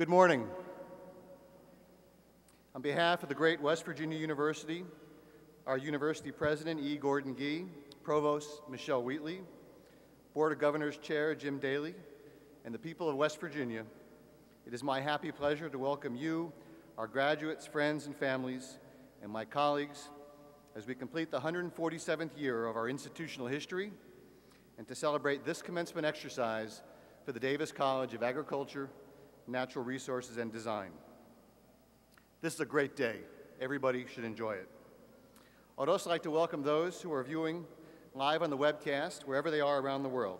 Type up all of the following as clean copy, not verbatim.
Good morning. On behalf of the great West Virginia University, our University President, E. Gordon Gee, Provost Michelle Wheatley, Board of Governors Chair Jim Daly, and the people of West Virginia, it is my happy pleasure to welcome you, our graduates, friends, and families, and my colleagues as we complete the 147th year of our institutional history and to celebrate this commencement exercise for the Davis College of Agriculture, Natural Resources, and Design. This is a great day. Everybody should enjoy it. I'd also like to welcome those who are viewing live on the webcast, wherever they are around the world.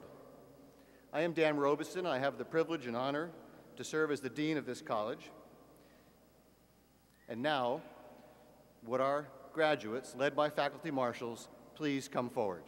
I am Dan Robeson, and I have the privilege and honor to serve as the Dean of this college. And now, would our graduates, led by faculty marshals, please come forward.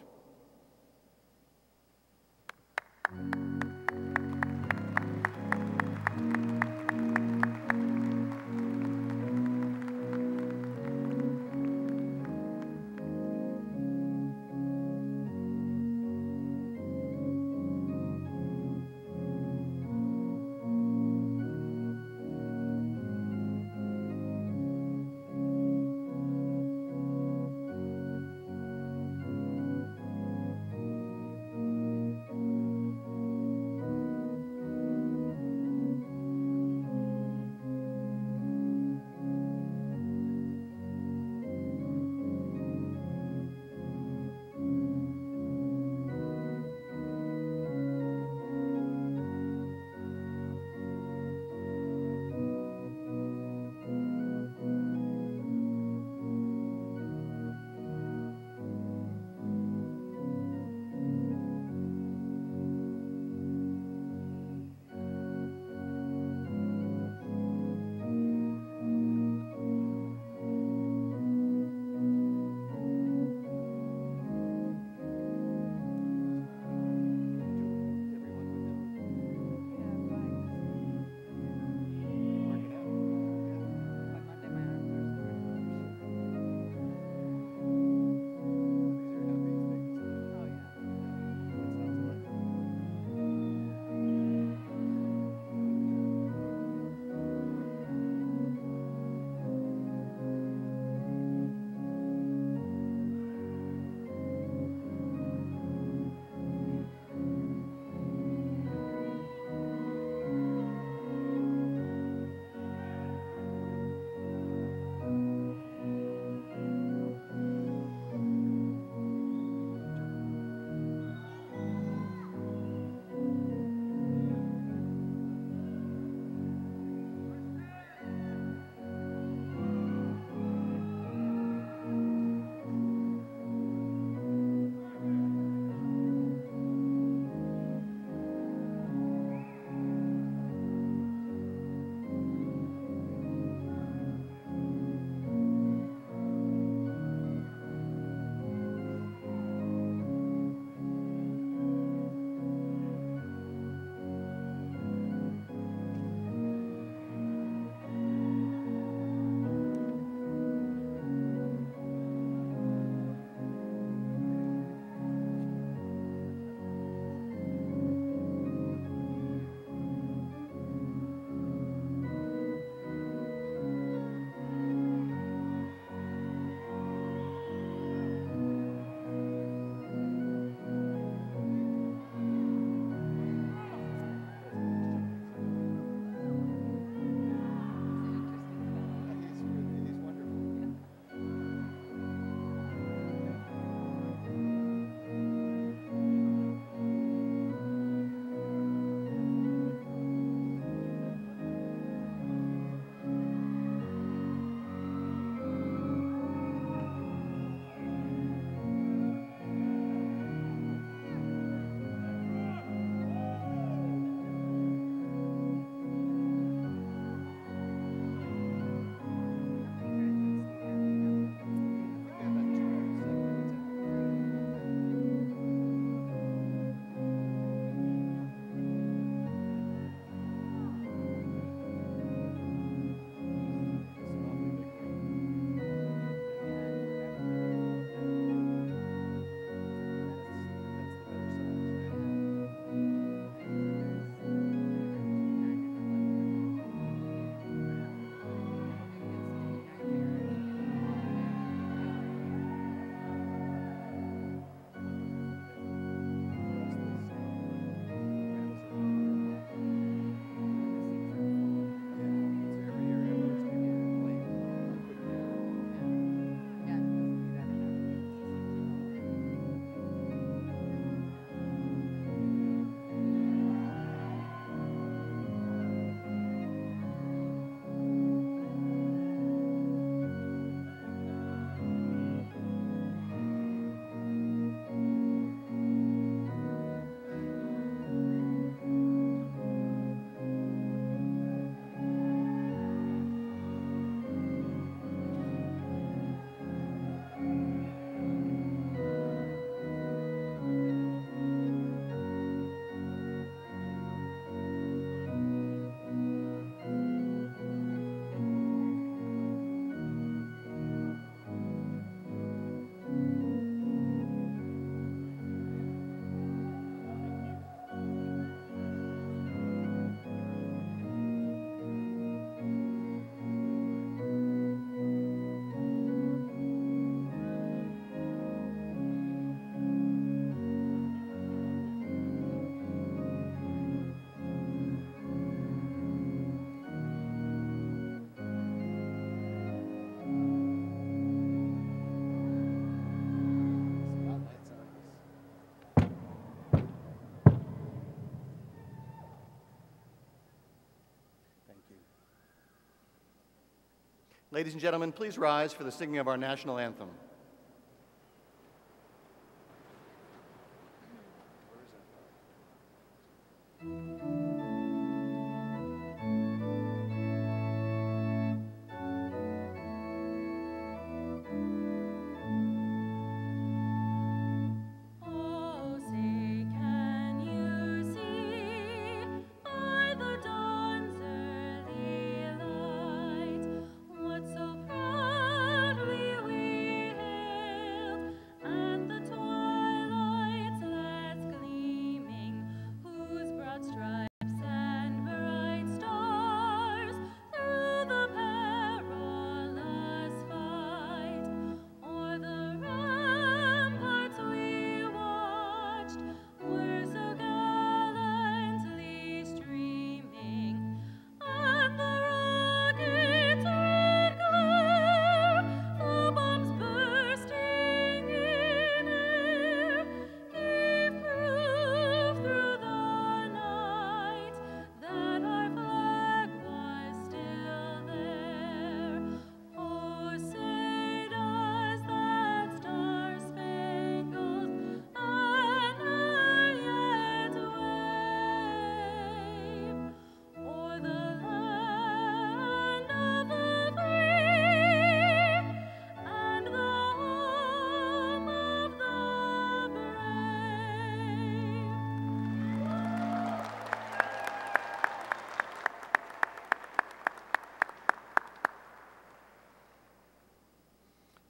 Ladies and gentlemen, please rise for the singing of our national anthem.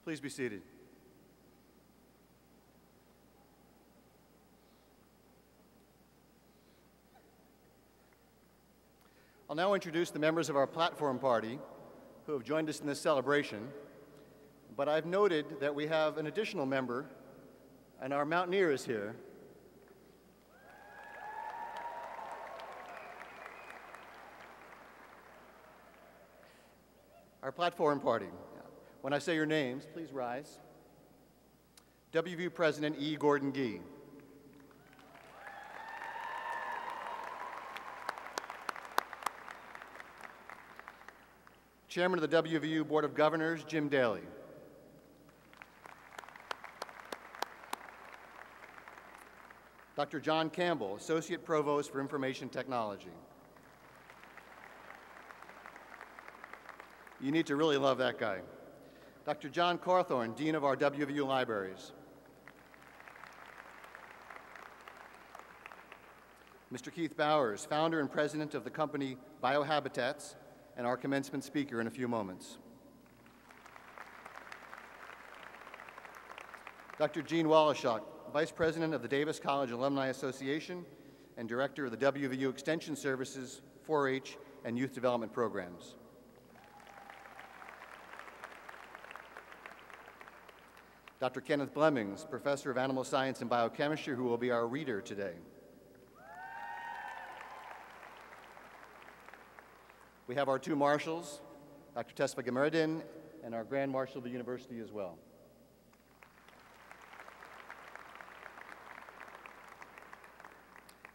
Please be seated. I'll now introduce the members of our platform party who have joined us in this celebration, but I've noted that we have an additional member, and our Mountaineer is here. Our platform party. When I say your names, please rise. WVU President E. Gordon Gee. Chairman of the WVU Board of Governors, Jim Daly. Dr. John Campbell, Associate Provost for Information Technology. You need to really love that guy. Dr. John Cawthorn, Dean of our WVU Libraries. Mr. Keith Bowers, founder and president of the company Biohabitats, and our commencement speaker in a few moments. Dr. Gene Wallachuk, vice president of the Davis College Alumni Association and director of the WVU Extension Services, 4-H, and Youth Development Programs. Dr. Kenneth Blemmings, professor of animal science and biochemistry, who will be our reader today. We have our two marshals, Dr. Tesfa Gameredin and our Grand Marshal of the University as well.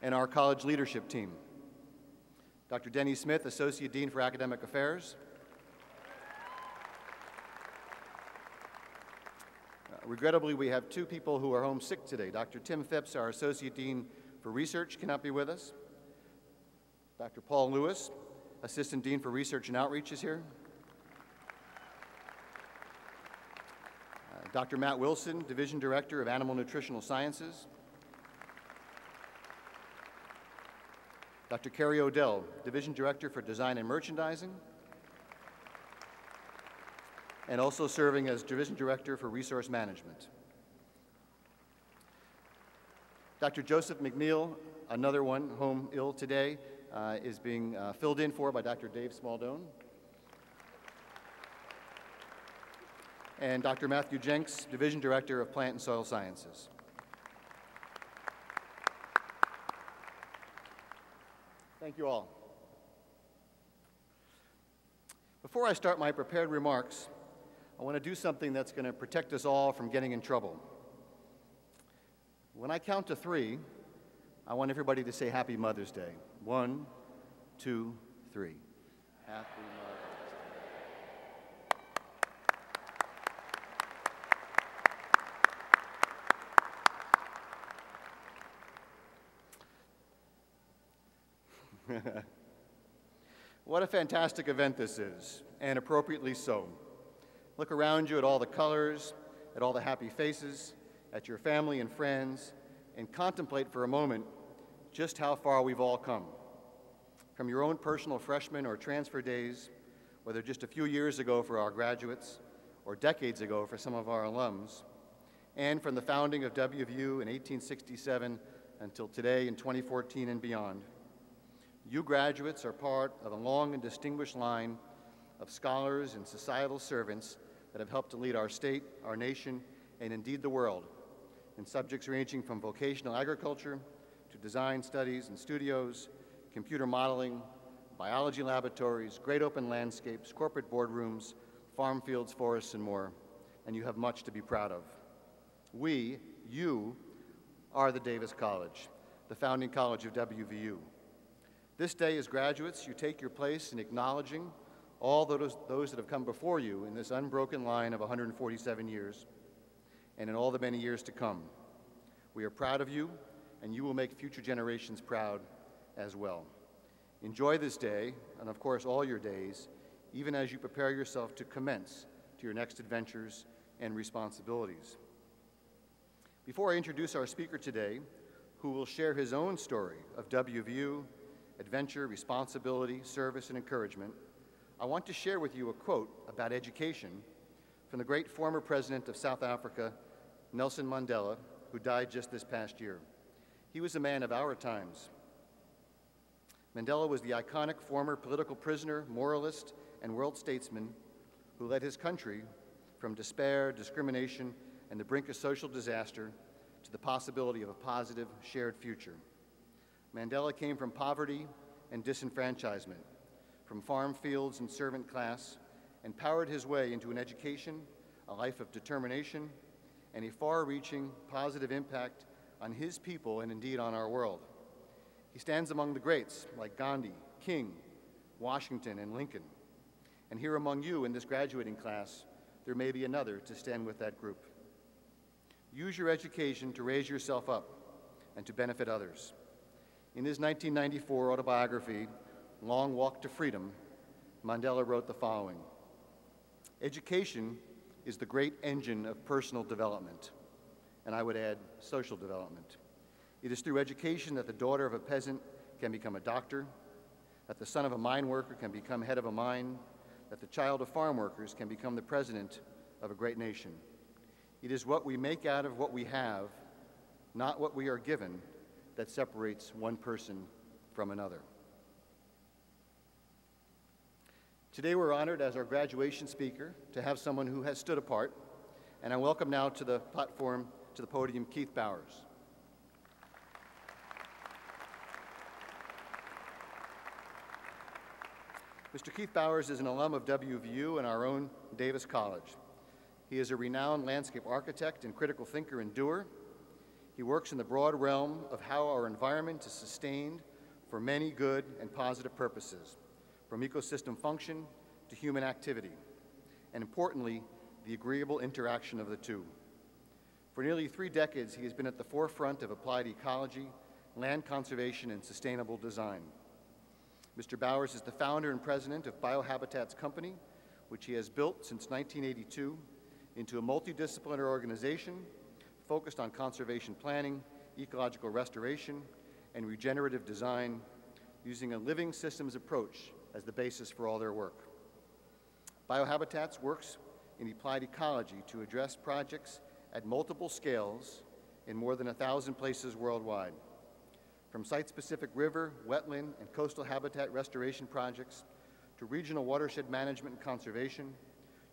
And our college leadership team. Dr. Denny Smith, Associate Dean for Academic Affairs. Regrettably, we have two people who are home sick today. Dr. Tim Phipps, our Associate Dean for Research, cannot be with us. Dr. Paul Lewis, Assistant Dean for Research and Outreach, is here. Dr. Matt Wilson, Division Director of Animal Nutritional Sciences. Dr. Carrie Odell, Division Director for Design and Merchandising, and also serving as Division Director for Resource Management. Dr. Joseph McNeil, another one home ill today, is being filled in for by Dr. Dave Smaldone. And Dr. Matthew Jenks, Division Director of Plant and Soil Sciences. Thank you all. Before I start my prepared remarks, I want to do something that's going to protect us all from getting in trouble. When I count to 3, I want everybody to say Happy Mother's Day. 1, 2, 3. Happy Mother's Day. What a fantastic event this is, and appropriately so. Look around you at all the colors, at all the happy faces, at your family and friends, and contemplate for a moment just how far we've all come. From your own personal freshman or transfer days, whether just a few years ago for our graduates, or decades ago for some of our alums, and from the founding of WVU in 1867 until today in 2014 and beyond. You graduates are part of a long and distinguished line of scholars and societal servants that have helped to lead our state, our nation, and indeed the world in subjects ranging from vocational agriculture to design studies and studios, computer modeling, biology laboratories, great open landscapes, corporate boardrooms, farm fields, forests, and more, and you have much to be proud of. You, are the Davis College, the founding college of WVU. This day, as graduates, you take your place in acknowledging all those that have come before you in this unbroken line of 147 years and in all the many years to come. We are proud of you, and you will make future generations proud as well. Enjoy this day, and of course all your days, even as you prepare yourself to commence to your next adventures and responsibilities. Before I introduce our speaker today, who will share his own story of WVU, adventure, responsibility, service, and encouragement, I want to share with you a quote about education from the great former president of South Africa, Nelson Mandela, who died just this past year. He was a man of our times. Mandela was the iconic former political prisoner, moralist, and world statesman who led his country from despair, discrimination, and the brink of social disaster to the possibility of a positive, shared future. Mandela came from poverty and disenfranchisement, from farm fields and servant class, and powered his way into an education, a life of determination, and a far-reaching positive impact on his people and indeed on our world. He stands among the greats like Gandhi, King, Washington, and Lincoln. And here among you in this graduating class, there may be another to stand with that group. Use your education to raise yourself up and to benefit others. In his 1994 autobiography, Long Walk to Freedom, Mandela wrote the following: "Education is the great engine of personal development," and I would add social development. It is through education that the daughter of a peasant can become a doctor, that the son of a mine worker can become head of a mine, that the child of farm workers can become the president of a great nation. It is what we make out of what we have, not what we are given, that separates one person from another. Today we're honored as our graduation speaker to have someone who has stood apart, and I welcome now to the platform, to the podium, Keith Bowers. Mr. Keith Bowers is an alum of WVU and our own Davis College. He is a renowned landscape architect and critical thinker and doer. He works in the broad realm of how our environment is sustained for many good and positive purposes, from ecosystem function to human activity, and importantly, the agreeable interaction of the two. For nearly 3 decades, he has been at the forefront of applied ecology, land conservation, and sustainable design. Mr. Bowers is the founder and president of Biohabitats company, which he has built since 1982 into a multidisciplinary organization focused on conservation planning, ecological restoration, and regenerative design, using a living systems approach as the basis for all their work. Biohabitats works in applied ecology to address projects at multiple scales in more than 1,000 places worldwide, from site-specific river, wetland, and coastal habitat restoration projects to regional watershed management and conservation,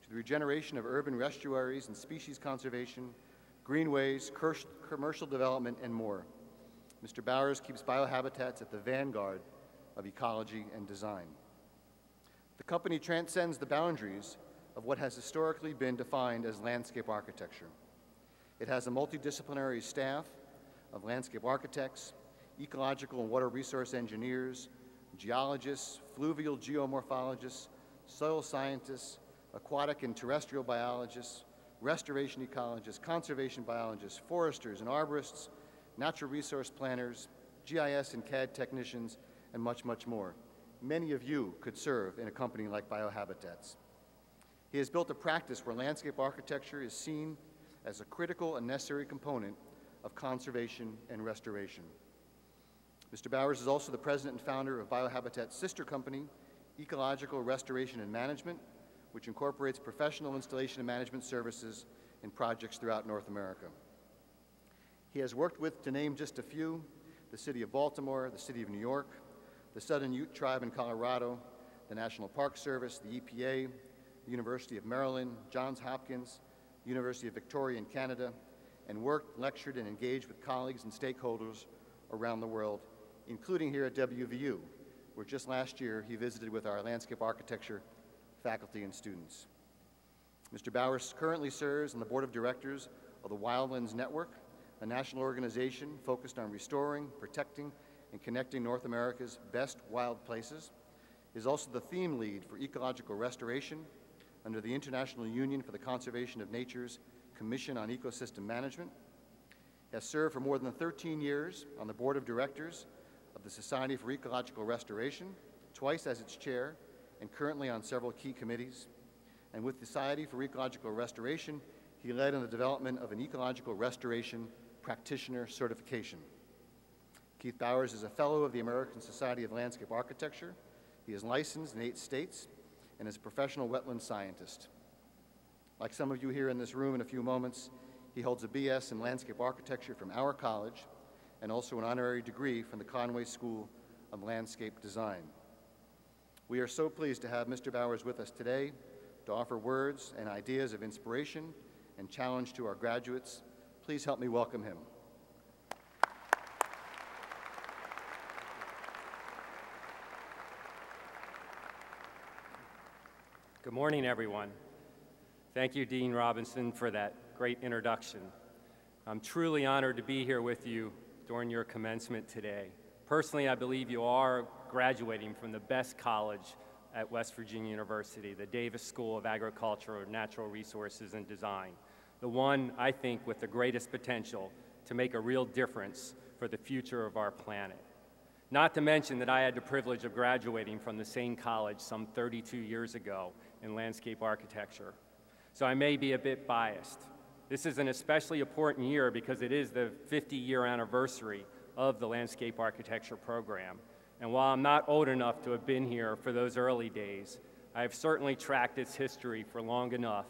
to the regeneration of urban estuaries and species conservation, greenways, commercial development, and more. Mr. Bowers keeps Biohabitats at the vanguard of ecology and design. The company transcends the boundaries of what has historically been defined as landscape architecture. It has a multidisciplinary staff of landscape architects, ecological and water resource engineers, geologists, fluvial geomorphologists, soil scientists, aquatic and terrestrial biologists, restoration ecologists, conservation biologists, foresters and arborists, natural resource planners, GIS and CAD technicians, and much, much more. Many of you could serve in a company like Biohabitats. He has built a practice where landscape architecture is seen as a critical and necessary component of conservation and restoration. Mr. Bowers is also the president and founder of Biohabitats' sister company, Ecological Restoration and Management, which incorporates professional installation and management services in projects throughout North America. He has worked with, to name just a few, the City of Baltimore, the City of New York, the Southern Ute Tribe in Colorado, the National Park Service, the EPA, the University of Maryland, Johns Hopkins, University of Victoria in Canada, and worked, lectured, and engaged with colleagues and stakeholders around the world, including here at WVU, where just last year he visited with our landscape architecture faculty and students. Mr. Bowers currently serves on the board of directors of the Wildlands Network, a national organization focused on restoring, protecting, and connecting North America's best wild places. He is also the theme lead for ecological restoration under the International Union for the Conservation of Nature's Commission on Ecosystem Management. He has served for more than 13 years on the board of directors of the Society for Ecological Restoration, twice as its chair, and currently on several key committees. And with the Society for Ecological Restoration, he led in the development of an ecological restoration practitioner certification. Keith Bowers is a fellow of the American Society of Landscape Architecture. He is licensed in 8 states and is a professional wetland scientist. Like some of you here in this room in a few moments, he holds a BS in landscape architecture from our college and also an honorary degree from the Conway School of Landscape Design. We are so pleased to have Mr. Bowers with us today to offer words and ideas of inspiration and challenge to our graduates. Please help me welcome him. Good morning, everyone. Thank you, Dean Robinson, for that great introduction. I'm truly honored to be here with you during your commencement today. Personally, I believe you are graduating from the best college at West Virginia University, the Davis School of Agriculture, Natural Resources, and Design, the one, I think, with the greatest potential to make a real difference for the future of our planet. Not to mention that I had the privilege of graduating from the same college some 32 years ago in landscape architecture. So I may be a bit biased. This is an especially important year because it is the 50-year anniversary of the landscape architecture program. And while I'm not old enough to have been here for those early days, I have certainly tracked its history for long enough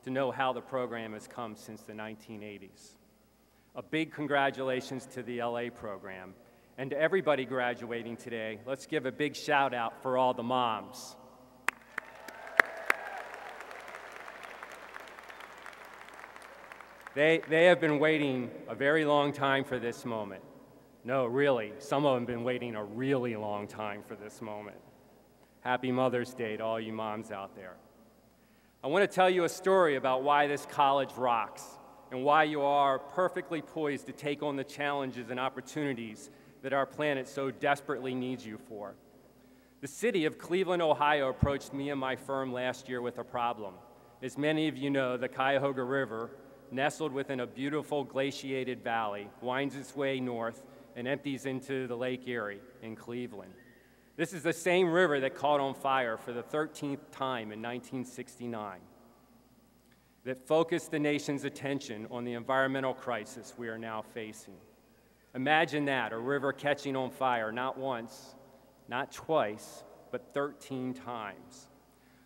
to know how the program has come since the 1980s. A big congratulations to the LA program. And to everybody graduating today, let's give a big shout out for all the moms. They have been waiting a very long time for this moment. No, really, some of them have been waiting a really long time for this moment. Happy Mother's Day to all you moms out there. I want to tell you a story about why this college rocks and why you are perfectly poised to take on the challenges and opportunities that our planet so desperately needs you for. The city of Cleveland, Ohio approached me and my firm last year with a problem. As many of you know, the Cuyahoga River, nestled within a beautiful glaciated valley, winds its way north and empties into the Lake Erie in Cleveland. This is the same river that caught on fire for the 13th time in 1969, that focused the nation's attention on the environmental crisis we are now facing. Imagine that, a river catching on fire not once, not twice, but 13 times.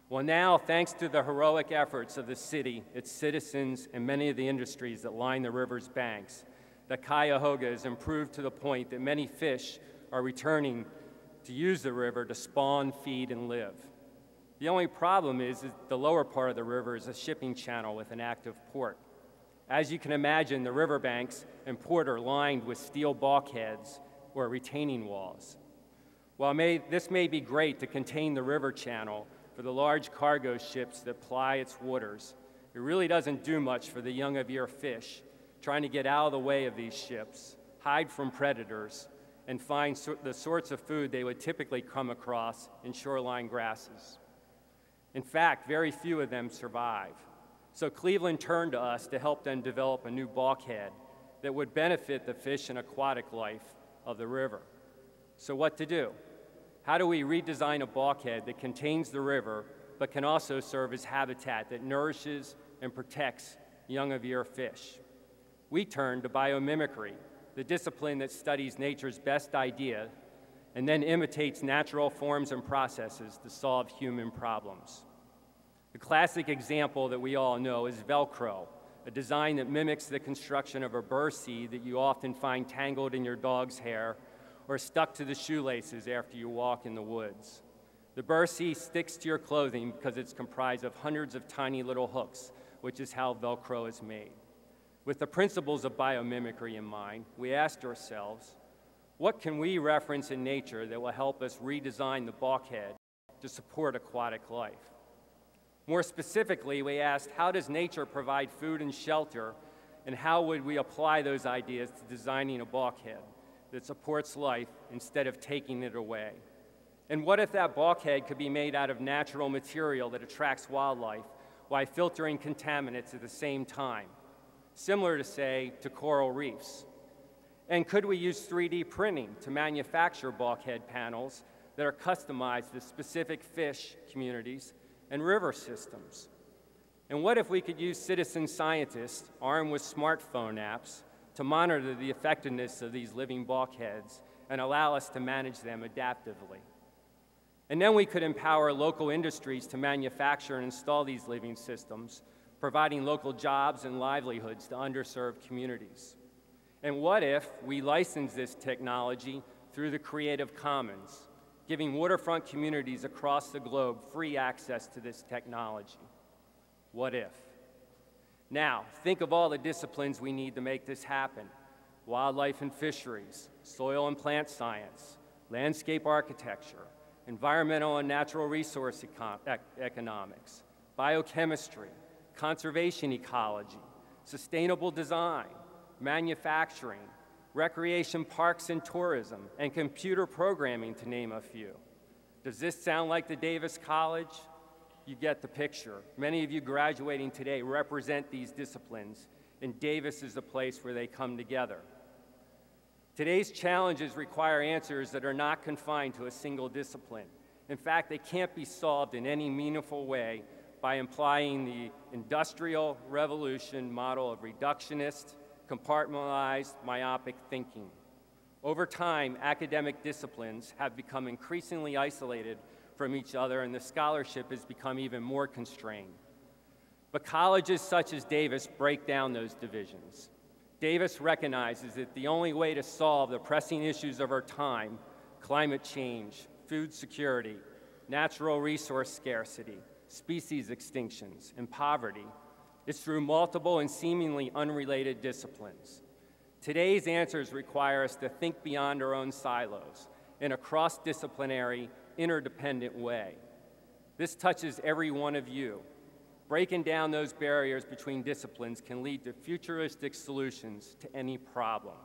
Well, now, thanks to the heroic efforts of the city, its citizens, and many of the industries that line the river's banks, the Cuyahoga has improved to the point that many fish are returning to use the river to spawn, feed, and live. The only problem is that the lower part of the river is a shipping channel with an active port. As you can imagine, the riverbanks and port are lined with steel bulkheads or retaining walls. While this may be great to contain the river channel for the large cargo ships that ply its waters, it really doesn't do much for the young-of-year fish trying to get out of the way of these ships, hide from predators, and find the sorts of food they would typically come across in shoreline grasses. In fact, very few of them survive. So Cleveland turned to us to help them develop a new bulkhead that would benefit the fish and aquatic life of the river. So what to do? How do we redesign a bulkhead that contains the river, but can also serve as habitat that nourishes and protects young of year fish? We turn to biomimicry, the discipline that studies nature's best idea and then imitates natural forms and processes to solve human problems. The classic example that we all know is Velcro, a design that mimics the construction of a burr seed that you often find tangled in your dog's hair or stuck to the shoelaces after you walk in the woods. The burr seed sticks to your clothing because it's comprised of hundreds of tiny little hooks, which is how Velcro is made. With the principles of biomimicry in mind, we asked ourselves, what can we reference in nature that will help us redesign the bulkhead to support aquatic life? More specifically, we asked, how does nature provide food and shelter, and how would we apply those ideas to designing a bulkhead that supports life instead of taking it away? And what if that bulkhead could be made out of natural material that attracts wildlife while filtering contaminants at the same time, similar to, say, to coral reefs? And could we use 3D printing to manufacture bulkhead panels that are customized to specific fish communities and river systems? And what if we could use citizen scientists armed with smartphone apps to monitor the effectiveness of these living bulkheads and allow us to manage them adaptively? And then we could empower local industries to manufacture and install these living systems, providing local jobs and livelihoods to underserved communities. And what if we license this technology through the Creative Commons, giving waterfront communities across the globe free access to this technology? What if? Now, think of all the disciplines we need to make this happen: wildlife and fisheries, soil and plant science, landscape architecture, environmental and natural resource economics, biochemistry, conservation ecology, sustainable design, manufacturing, recreation, parks and tourism, and computer programming, to name a few. Does this sound like the Davis College? You get the picture. Many of you graduating today represent these disciplines, and Davis is the place where they come together. Today's challenges require answers that are not confined to a single discipline. In fact, they can't be solved in any meaningful way by implying the Industrial Revolution model of reductionist, compartmentalized, myopic thinking. Over time, academic disciplines have become increasingly isolated from each other, and the scholarship has become even more constrained. But colleges such as Davis break down those divisions. Davis recognizes that the only way to solve the pressing issues of our time, climate change, food security, natural resource scarcity, species extinctions, and poverty, is through multiple and seemingly unrelated disciplines. Today's answers require us to think beyond our own silos in a cross-disciplinary, interdependent way. This touches every one of you. Breaking down those barriers between disciplines can lead to futuristic solutions to any problem.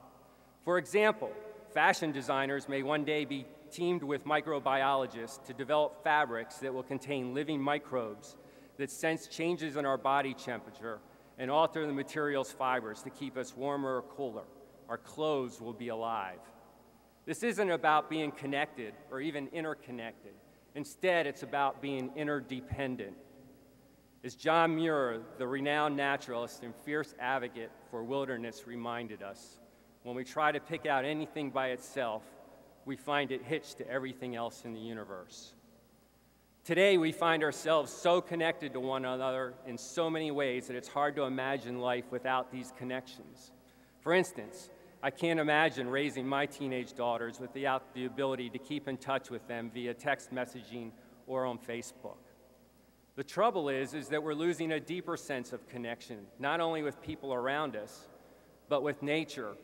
For example, fashion designers may one day be teamed with microbiologists to develop fabrics that will contain living microbes that sense changes in our body temperature and alter the material's fibers to keep us warmer or cooler. Our clothes will be alive. This isn't about being connected or even interconnected. Instead, it's about being interdependent. As John Muir, the renowned naturalist and fierce advocate for wilderness, reminded us, when we try to pick out anything by itself, we find it hitched to everything else in the universe. Today, we find ourselves so connected to one another in so many ways that it's hard to imagine life without these connections. For instance, I can't imagine raising my teenage daughters without the ability to keep in touch with them via text messaging or on Facebook. The trouble is that we're losing a deeper sense of connection, not only with people around us, but with nature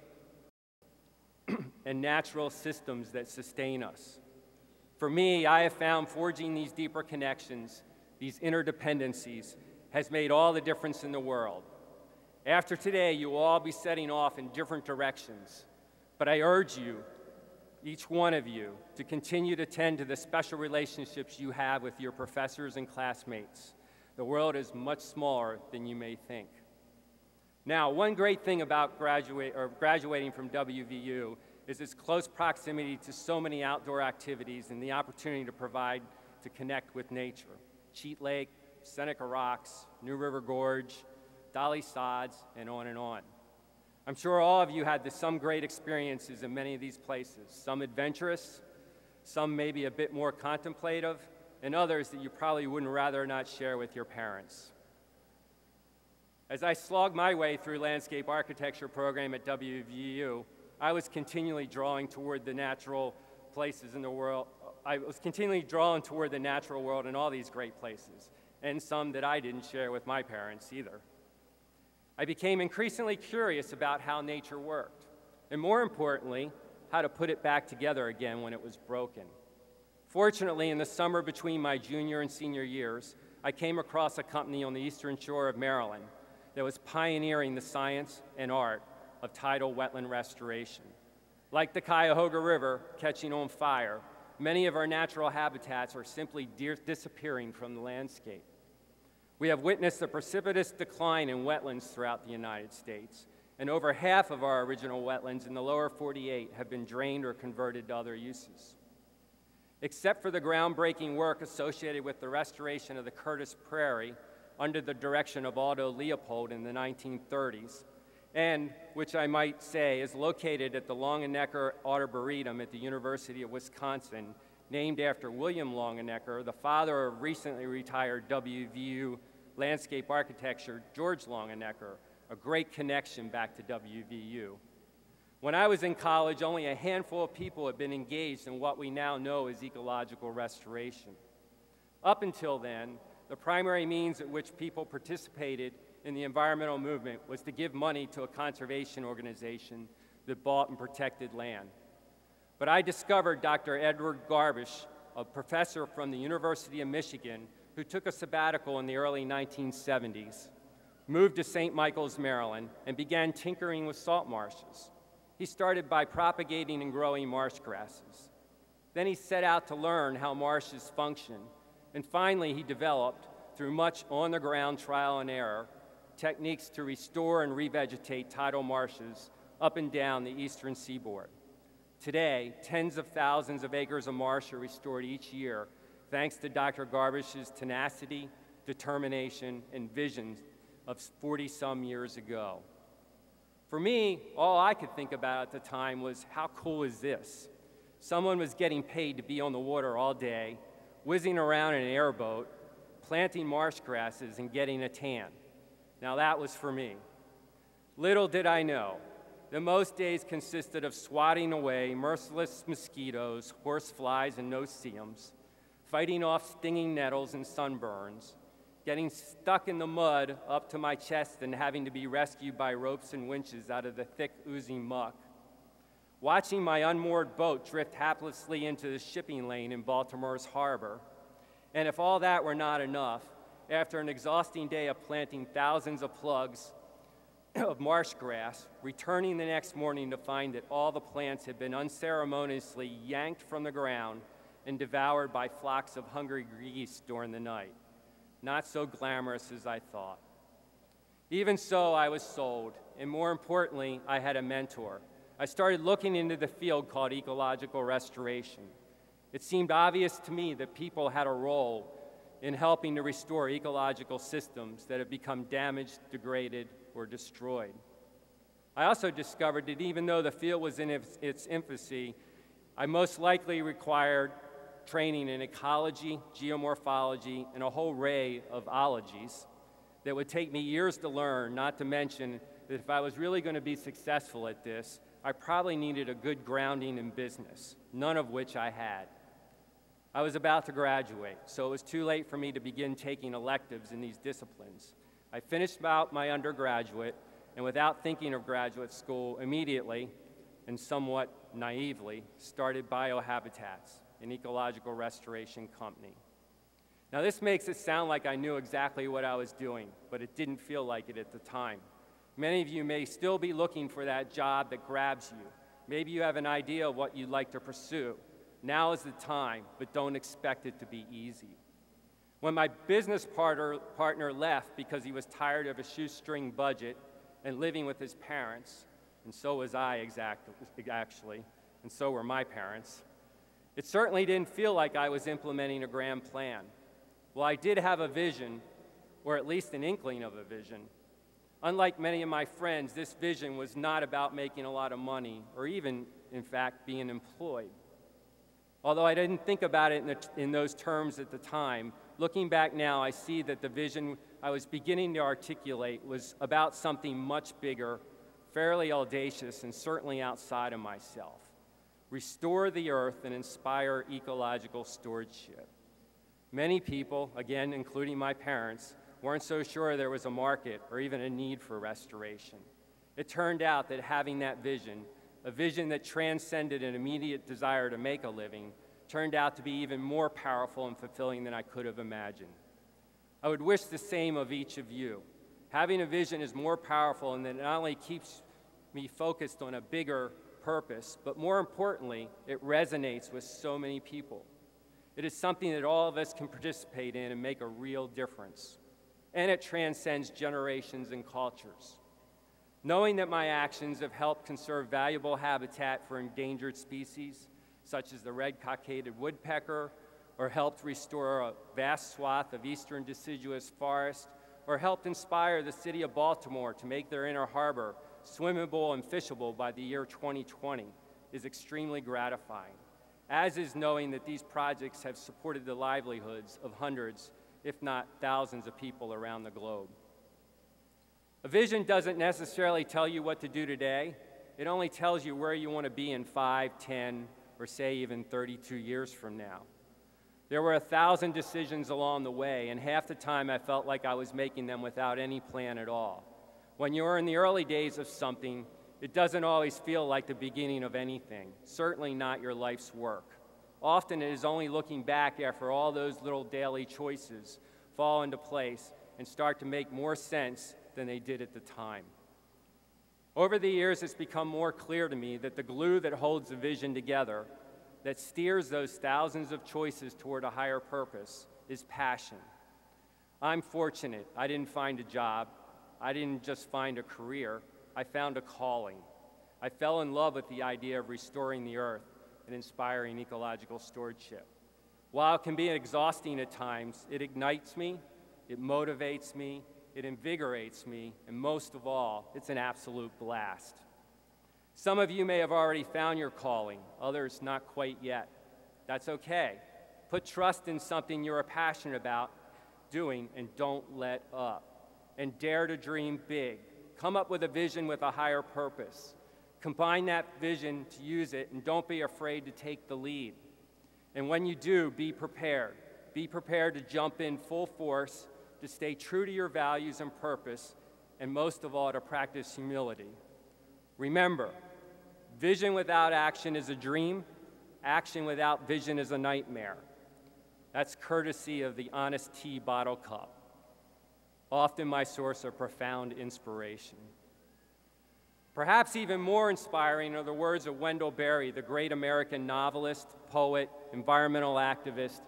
and natural systems that sustain us. For me, I have found forging these deeper connections, these interdependencies, has made all the difference in the world. After today, you will all be setting off in different directions, but I urge you, each one of you, to continue to tend to the special relationships you have with your professors and classmates. The world is much smaller than you may think. Now, one great thing about graduating from WVU is its close proximity to so many outdoor activities and the opportunity to connect with nature. Cheat Lake, Seneca Rocks, New River Gorge, Dolly Sods, and on and on. I'm sure all of you had some great experiences in many of these places, some adventurous, some maybe a bit more contemplative, and others that you probably wouldn't rather not share with your parents. As I slogged my way through landscape architecture program at WVU, I was continually drawing toward the natural places in the world. I was continually drawn toward the natural world in all these great places, and some that I didn't share with my parents either. I became increasingly curious about how nature worked, and more importantly, how to put it back together again when it was broken. Fortunately, in the summer between my junior and senior years, I came across a company on the eastern shore of Maryland that was pioneering the science and art of tidal wetland restoration. Like the Cuyahoga River catching on fire, many of our natural habitats are simply disappearing from the landscape. We have witnessed a precipitous decline in wetlands throughout the United States, and over half of our original wetlands in the lower 48 have been drained or converted to other uses. Except for the groundbreaking work associated with the restoration of the Curtis Prairie under the direction of Aldo Leopold in the 1930s, and which I might say is located at the Longenecker Arboretum at the University of Wisconsin, named after William Longenecker, the father of recently retired WVU landscape architecture George Longenecker, a great connection back to WVU. When I was in college, only a handful of people had been engaged in what we now know as ecological restoration. Up until then, the primary means at which people participated in the environmental movement was to give money to a conservation organization that bought and protected land. But I discovered Dr. Edward Garbish, a professor from the University of Michigan, who took a sabbatical in the early 1970s, moved to St. Michael's, Maryland, and began tinkering with salt marshes. He started by propagating and growing marsh grasses. Then he set out to learn how marshes function, and finally he developed, through much on-the-ground trial and error, techniques to restore and revegetate tidal marshes up and down the eastern seaboard. Today, tens of thousands of acres of marsh are restored each year thanks to Dr. Garbish's tenacity, determination, and vision of 40-some years ago. For me, all I could think about at the time was, how cool is this? Someone was getting paid to be on the water all day, whizzing around in an airboat, planting marsh grasses, and getting a tan. Now that was for me. Little did I know that most days consisted of swatting away merciless mosquitoes, horseflies, and no-see-ums, fighting off stinging nettles and sunburns, getting stuck in the mud up to my chest and having to be rescued by ropes and winches out of the thick, oozing muck, watching my unmoored boat drift haplessly into the shipping lane in Baltimore's harbor, and if all that were not enough, after an exhausting day of planting thousands of plugs of marsh grass, returning the next morning to find that all the plants had been unceremoniously yanked from the ground and devoured by flocks of hungry geese during the night. Not so glamorous as I thought. Even so, I was sold, and more importantly, I had a mentor. I started looking into the field called ecological restoration. It seemed obvious to me that people had a role in helping to restore ecological systems that have become damaged, degraded, or destroyed. I also discovered that even though the field was in its infancy, I most likely required training in ecology, geomorphology, and a whole array of ologies that would take me years to learn, not to mention that if I was really going to be successful at this, I probably needed a good grounding in business, none of which I had. I was about to graduate, so it was too late for me to begin taking electives in these disciplines. I finished out my undergraduate, and without thinking of graduate school, immediately, and somewhat naively, started Biohabitats, an ecological restoration company. Now this makes it sound like I knew exactly what I was doing, but it didn't feel like it at the time. Many of you may still be looking for that job that grabs you. Maybe you have an idea of what you'd like to pursue. Now is the time, but don't expect it to be easy. When my business partner left because he was tired of a shoestring budget and living with his parents, and so was I actually, and so were my parents. It certainly didn't feel like I was implementing a grand plan. Well, I did have a vision, or at least an inkling of a vision. Unlike many of my friends, this vision was not about making a lot of money, or even, in fact, being employed. Although I didn't think about it in those terms at the time, looking back now, I see that the vision I was beginning to articulate was about something much bigger, fairly audacious, and certainly outside of myself. Restore the earth and inspire ecological stewardship. Many people, again, including my parents, weren't so sure there was a market or even a need for restoration. It turned out that having that vision, a vision that transcended an immediate desire to make a living, turned out to be even more powerful and fulfilling than I could have imagined. I would wish the same of each of you. Having a vision is more powerful, and that not only keeps me focused on a bigger purpose, but more importantly, it resonates with so many people. It is something that all of us can participate in and make a real difference. And it transcends generations and cultures. Knowing that my actions have helped conserve valuable habitat for endangered species, such as the red-cockaded woodpecker, or helped restore a vast swath of eastern deciduous forest, or helped inspire the city of Baltimore to make their inner harbor swimmable and fishable by the year 2020, is extremely gratifying, as is knowing that these projects have supported the livelihoods of hundreds, if not thousands of people around the globe. A vision doesn't necessarily tell you what to do today. It only tells you where you want to be in 5, 10, or say even 32 years from now. There were 1,000 decisions along the way, and half the time I felt like I was making them without any plan at all. When you're in the early days of something, it doesn't always feel like the beginning of anything, certainly not your life's work. Often it is only looking back after all those little daily choices fall into place and start to make more sense than they did at the time. Over the years, it's become more clear to me that the glue that holds the vision together, that steers those thousands of choices toward a higher purpose, is passion. I'm fortunate. I didn't find a job. I didn't just find a career. I found a calling. I fell in love with the idea of restoring the earth and inspiring ecological stewardship. While it can be exhausting at times, it ignites me, it motivates me, it invigorates me, and most of all, it's an absolute blast. Some of you may have already found your calling, others not quite yet. That's okay. Put trust in something you're passionate about doing and don't let up. And dare to dream big. Come up with a vision with a higher purpose. Combine that vision to use it, and don't be afraid to take the lead. And when you do, be prepared. Be prepared to jump in full force, to stay true to your values and purpose, and most of all, to practice humility. Remember, vision without action is a dream. Action without vision is a nightmare. That's courtesy of the Honest Tea bottle cup. Often my source of profound inspiration. Perhaps even more inspiring are the words of Wendell Berry, the great American novelist, poet, environmental activist,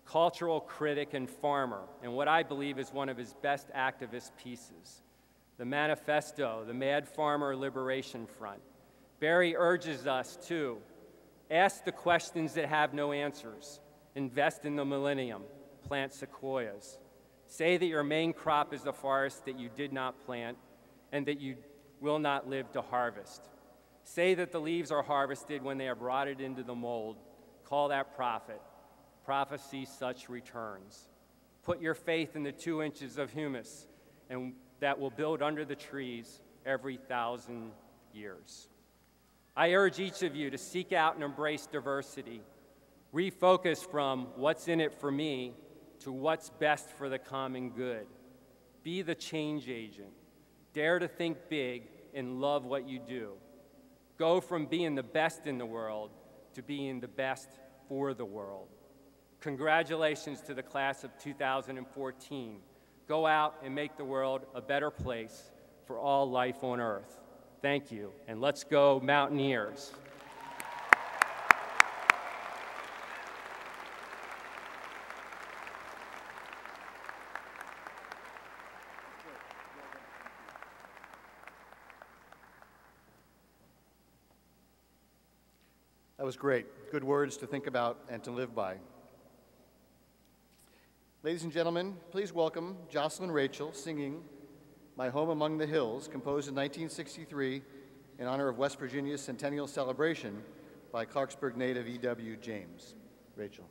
cultural critic, and farmer, and what I believe is one of his best activist pieces, the Manifesto, the Mad Farmer Liberation Front. Berry urges us to ask the questions that have no answers, invest in the millennium, plant sequoias, say that your main crop is the forest that you did not plant and that you will not live to harvest. Say that the leaves are harvested when they have rotted into the mold. Call that profit. Prophecy such returns. Put your faith in the 2 inches of humus and that will build under the trees every 1,000 years. I urge each of you to seek out and embrace diversity. Refocus from what's in it for me to what's best for the common good. Be the change agent. Dare to think big and love what you do. Go from being the best in the world to being the best for the world. Congratulations to the class of 2014. Go out and make the world a better place for all life on earth. Thank you, and let's go Mountaineers. That was great. Good words to think about and to live by. Ladies and gentlemen, please welcome Jocelyn Rachel singing My Home Among the Hills, composed in 1963 in honor of West Virginia's centennial celebration by Clarksburg native E.W. James. Rachel.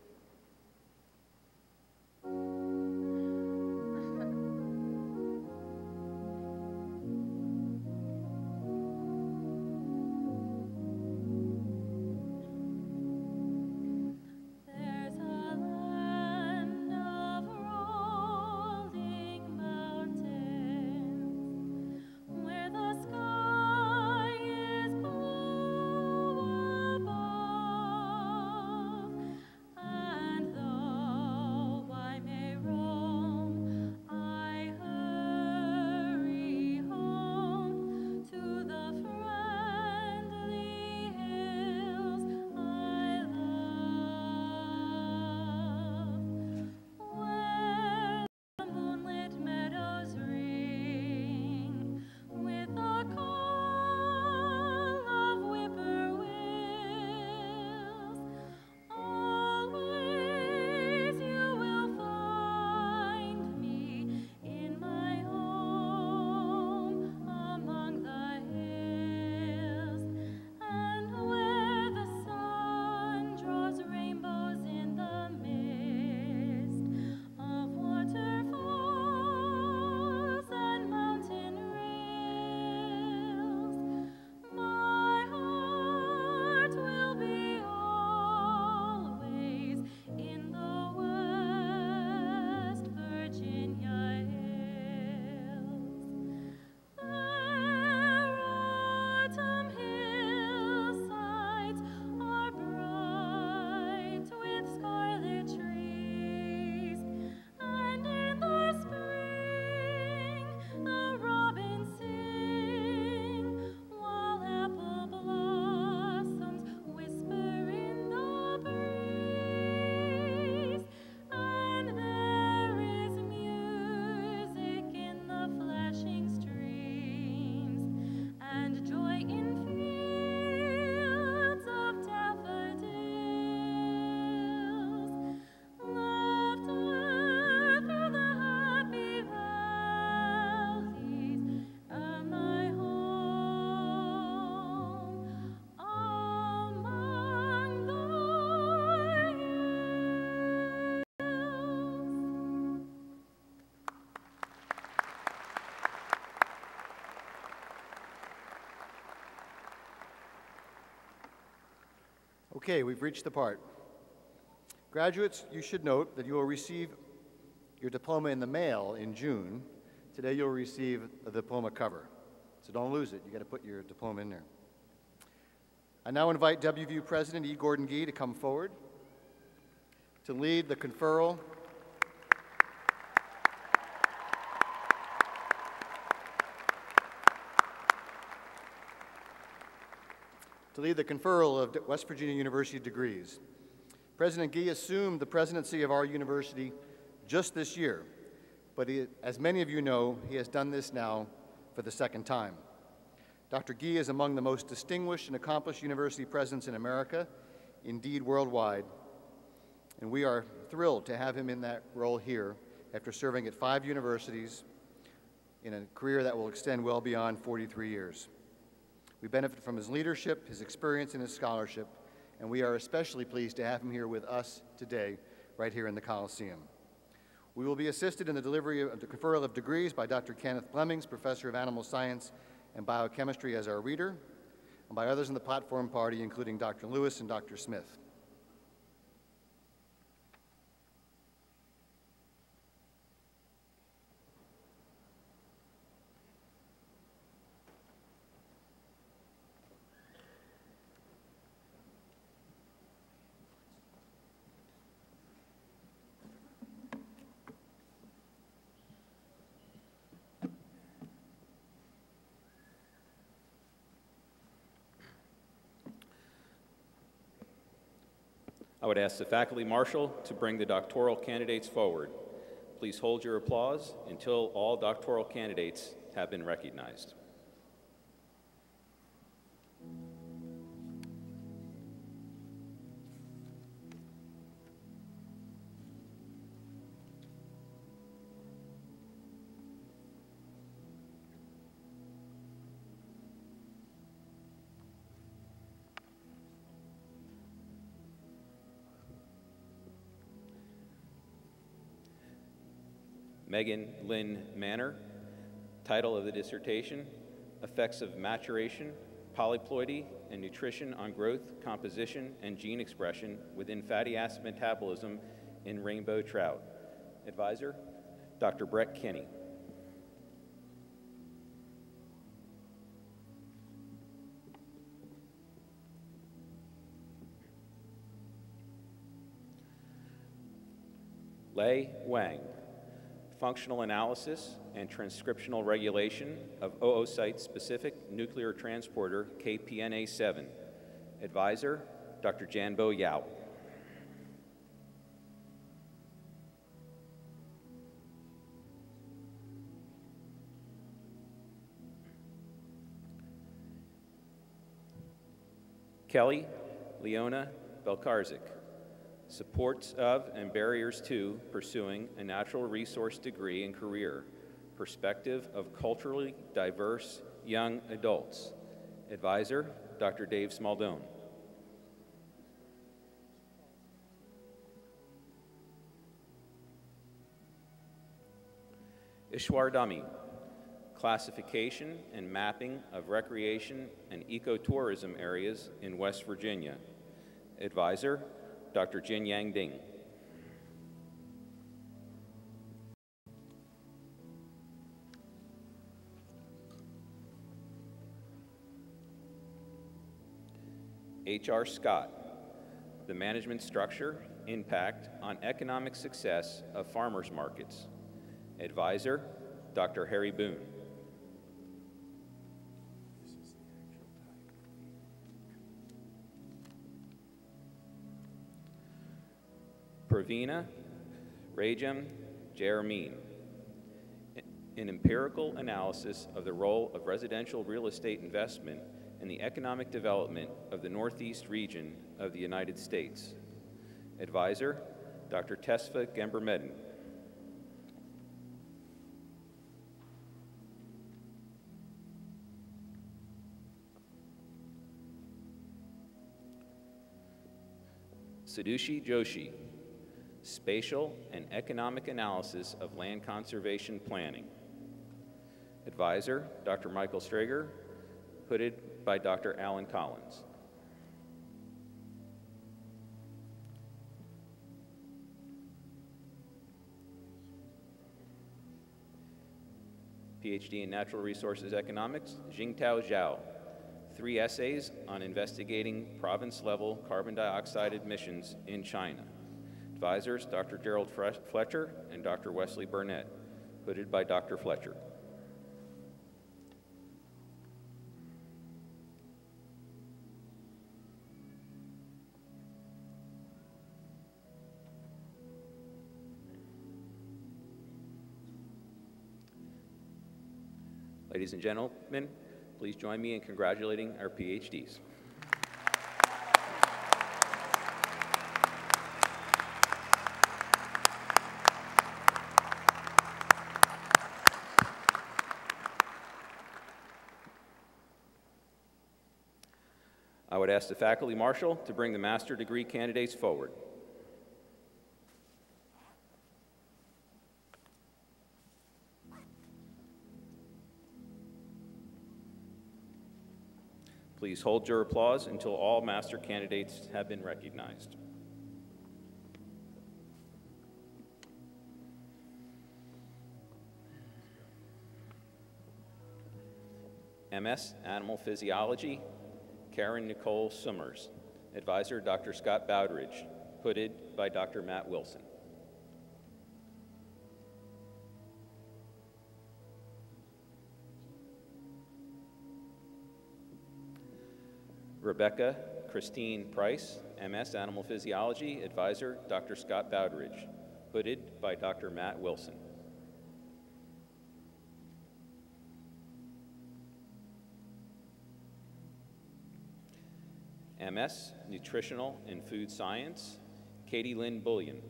Okay, we've reached the part. Graduates, you should note that you will receive your diploma in the mail in June. Today you'll receive a diploma cover. So don't lose it. You got to put your diploma in there. I now invite WVU President E. Gordon Gee to come forward to lead the conferral of West Virginia University degrees. President Gee assumed the presidency of our university just this year, but as many of you know, he has done this now for the second time. Dr. Gee is among the most distinguished and accomplished university presidents in America, indeed worldwide, and we are thrilled to have him in that role here after serving at 5 universities in a career that will extend well beyond 43 years. We benefit from his leadership, his experience, and his scholarship, and we are especially pleased to have him here with us today, right here in the Coliseum. We will be assisted in the delivery of the conferral of degrees by Dr. Kenneth Flemings, Professor of Animal Science and Biochemistry as our reader, and by others in the platform party, including Dr. Lewis and Dr. Smith. I would ask the faculty marshal to bring the doctoral candidates forward. Please hold your applause until all doctoral candidates have been recognized. Megan Lynn Manor. Title of the dissertation, Effects of Maturation, Polyploidy, and Nutrition on Growth, Composition, and Gene Expression within Fatty Acid Metabolism in Rainbow Trout. Advisor, Dr. Brett Kinney. Lei Wang, Functional Analysis and Transcriptional Regulation of oocyte-specific nuclear transporter KPNA7. Advisor, Dr. Janbo Yao. Kelly Leona Belkarzik, Supports of and Barriers to Pursuing a Natural Resource Degree and Career, Perspective of Culturally Diverse Young Adults. Advisor, Dr. Dave Smaldone. Ishwar Dami, Classification and Mapping of Recreation and Ecotourism Areas in West Virginia. Advisor, Dr. Jin Yang Ding. H.R. Scott, The Management Structure, Impact on Economic Success of Farmers Markets. Advisor, Dr. Harry Boone. Pravina Rajam Jarameen, an empirical analysis of the role of residential real estate investment in the economic development of the Northeast region of the United States. Advisor, Dr. Tesfa Gembermedin. Sadushi Joshi, Spatial and Economic Analysis of Land Conservation Planning. Advisor, Dr. Michael Strager, hooded by Dr. Alan Collins. PhD in Natural Resources Economics, Jingtao Zhao. 3 essays on investigating province-level carbon dioxide emissions in China. Advisors, Dr. Gerald Fletcher and Dr. Wesley Burnett, hooded by Dr. Fletcher. Ladies and gentlemen, please join me in congratulating our PhDs. I would ask the faculty marshal to bring the master degree candidates forward. Please hold your applause until all master candidates have been recognized. MS, Animal Physiology, Karen Nicole Summers. Advisor, Dr. Scott Bowdridge, hooded by Dr. Matt Wilson. Rebecca Christine Price, MS, Animal Physiology. Advisor, Dr. Scott Bowdridge, hooded by Dr. Matt Wilson. MS, Nutritional and Food Science, Katie Lynn Bullion.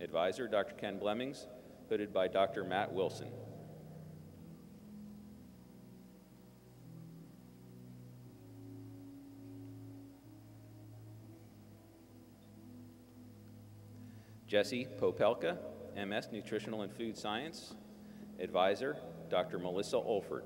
Advisor, Dr. Ken Blemmings, hooded by Dr. Matt Wilson. Jesse Popelka, MS Nutritional and Food Science. Advisor, Dr. Melissa Olford.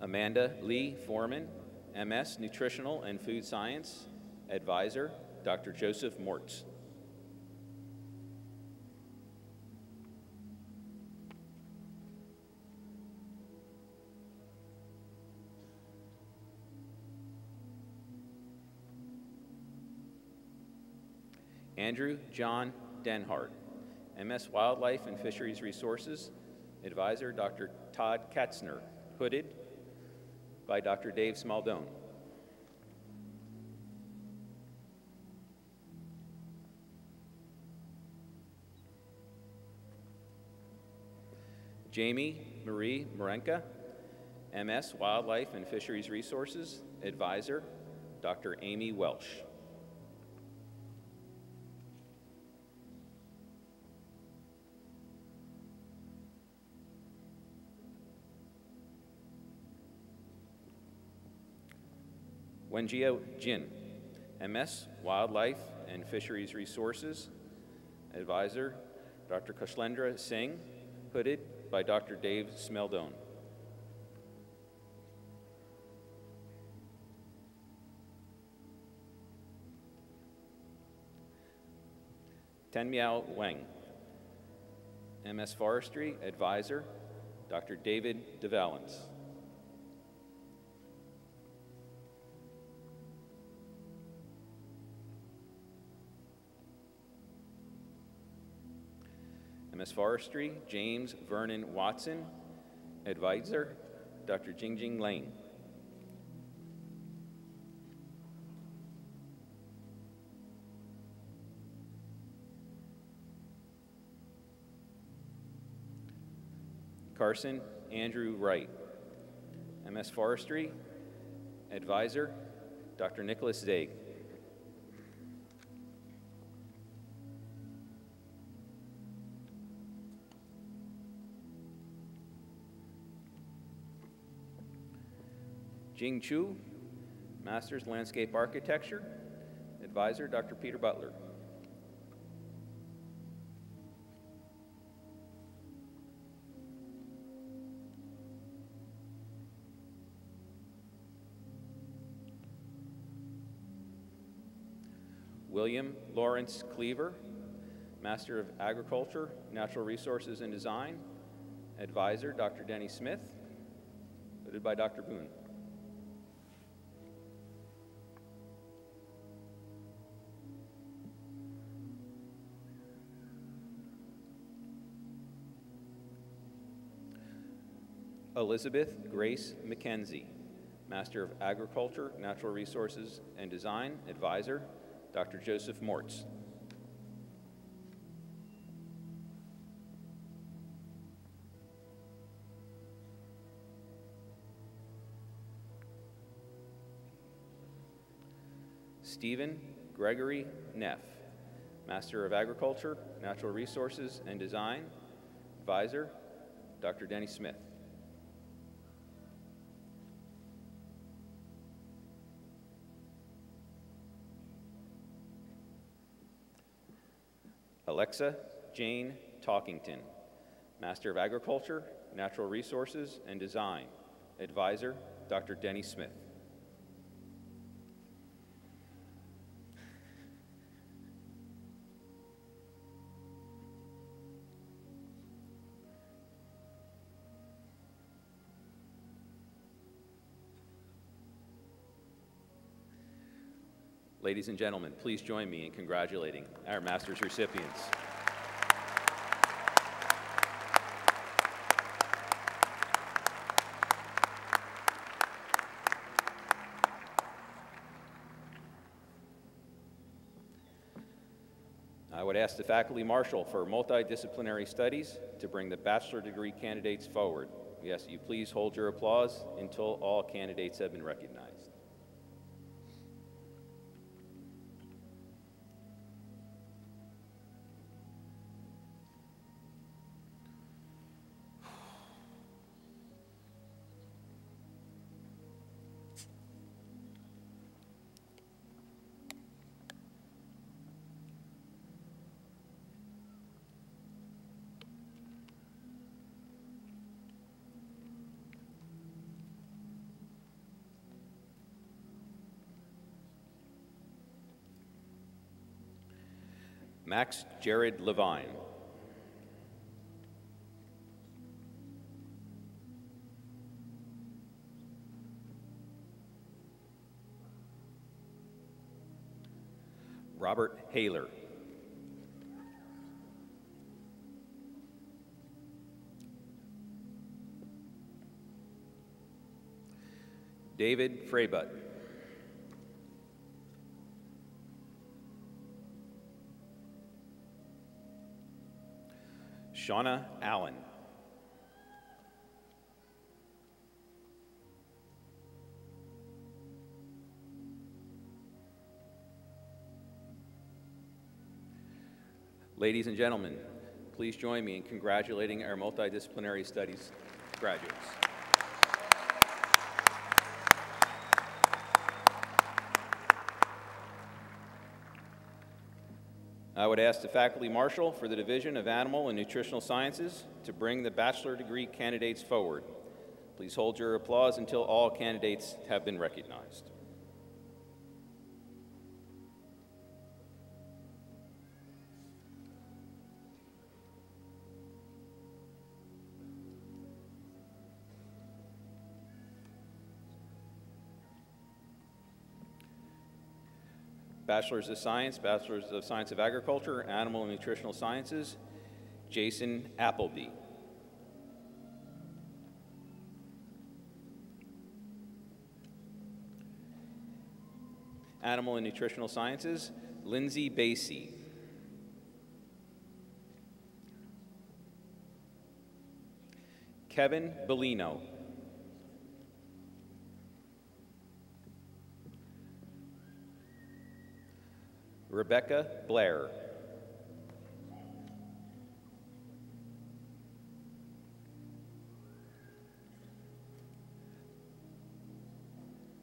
Amanda Lee Foreman, MS Nutritional and Food Science. Advisor, Dr. Joseph Mortz. Andrew John Denhart, MS Wildlife and Fisheries Resources. Advisor, Dr. Todd Katzner. Hooded by Dr. Dave Smaldone. Jamie Marie Marenka, MS Wildlife and Fisheries Resources. Advisor, Dr. Amy Welsh. Wenjia Jin, MS Wildlife and Fisheries Resources. Advisor, Dr. Kashlendra Singh. Hooded by Dr. Dave Smeldone. Tenmiao Wang, MS Forestry. Advisor, Dr. David DeValence. MS Forestry, James Vernon Watson. Advisor, Dr. Jingjing Lane. Carson Andrew Wright, MS Forestry. Advisor, Dr. Nicholas Zaig. Jing Chu, Master's Landscape Architecture. Advisor, Dr. Peter Butler. William Lawrence Cleaver, Master of Agriculture, Natural Resources and Design. Advisor, Dr. Denny Smith. Hooded by Dr. Boone. Elizabeth Grace McKenzie, Master of Agriculture, Natural Resources and Design. Advisor, Dr. Joseph Mortz. Stephen Gregory Neff, Master of Agriculture, Natural Resources and Design. Advisor, Dr. Denny Smith. Alexa Jane Talkington, Master of Agriculture, Natural Resources and Design. Advisor, Dr. Denny Smith. Ladies and gentlemen, please join me in congratulating our master's recipients. I would ask the faculty marshal for multidisciplinary studies to bring the bachelor degree candidates forward. We ask that you please hold your applause until all candidates have been recognized. Max Jared Levine. Robert Haler. David Freybut. Shauna Allen. Ladies and gentlemen, please join me in congratulating our multidisciplinary studies graduates. I would ask the Faculty Marshal for the Division of Animal and Nutritional Sciences to bring the bachelor degree candidates forward. Please hold your applause until all candidates have been recognized. Bachelor's of Science, Bachelor's of Science of Agriculture, Animal and Nutritional Sciences, Jason Appleby. Animal and Nutritional Sciences, Lindsay Basie. Kevin Bellino. Rebecca Blair.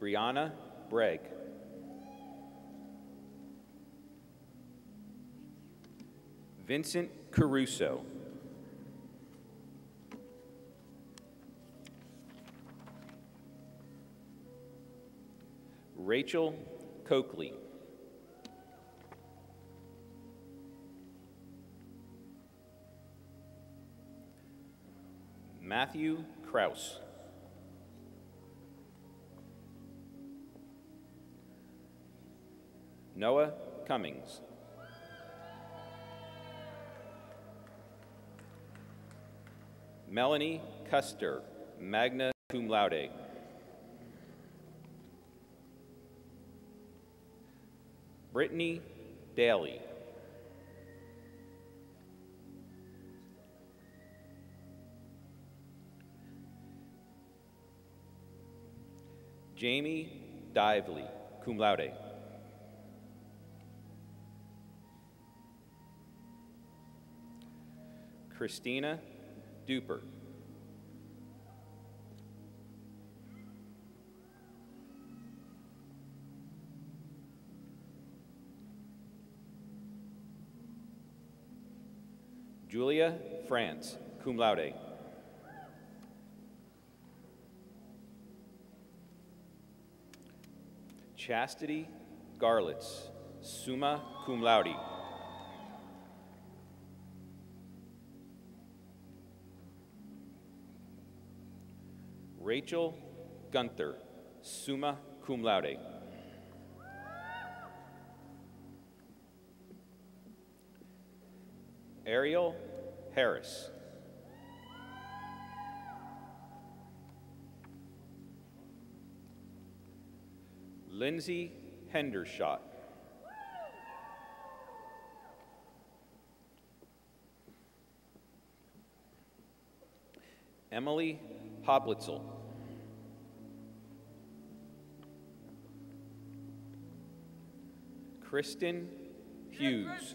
Brianna Bragg. Vincent Caruso. Rachel Coakley. Matthew Kraus. Noah Cummings. Melanie Custer, magna cum laude. Brittany Daly. Jamie Dively, cum laude. Christina Duper. Julia France, cum laude. Chastity Garlitz, summa cum laude. Rachel Gunther, summa cum laude. Ariel Harris. Lindsay Hendershot. Emily Hoblitzel. Kristen Hughes.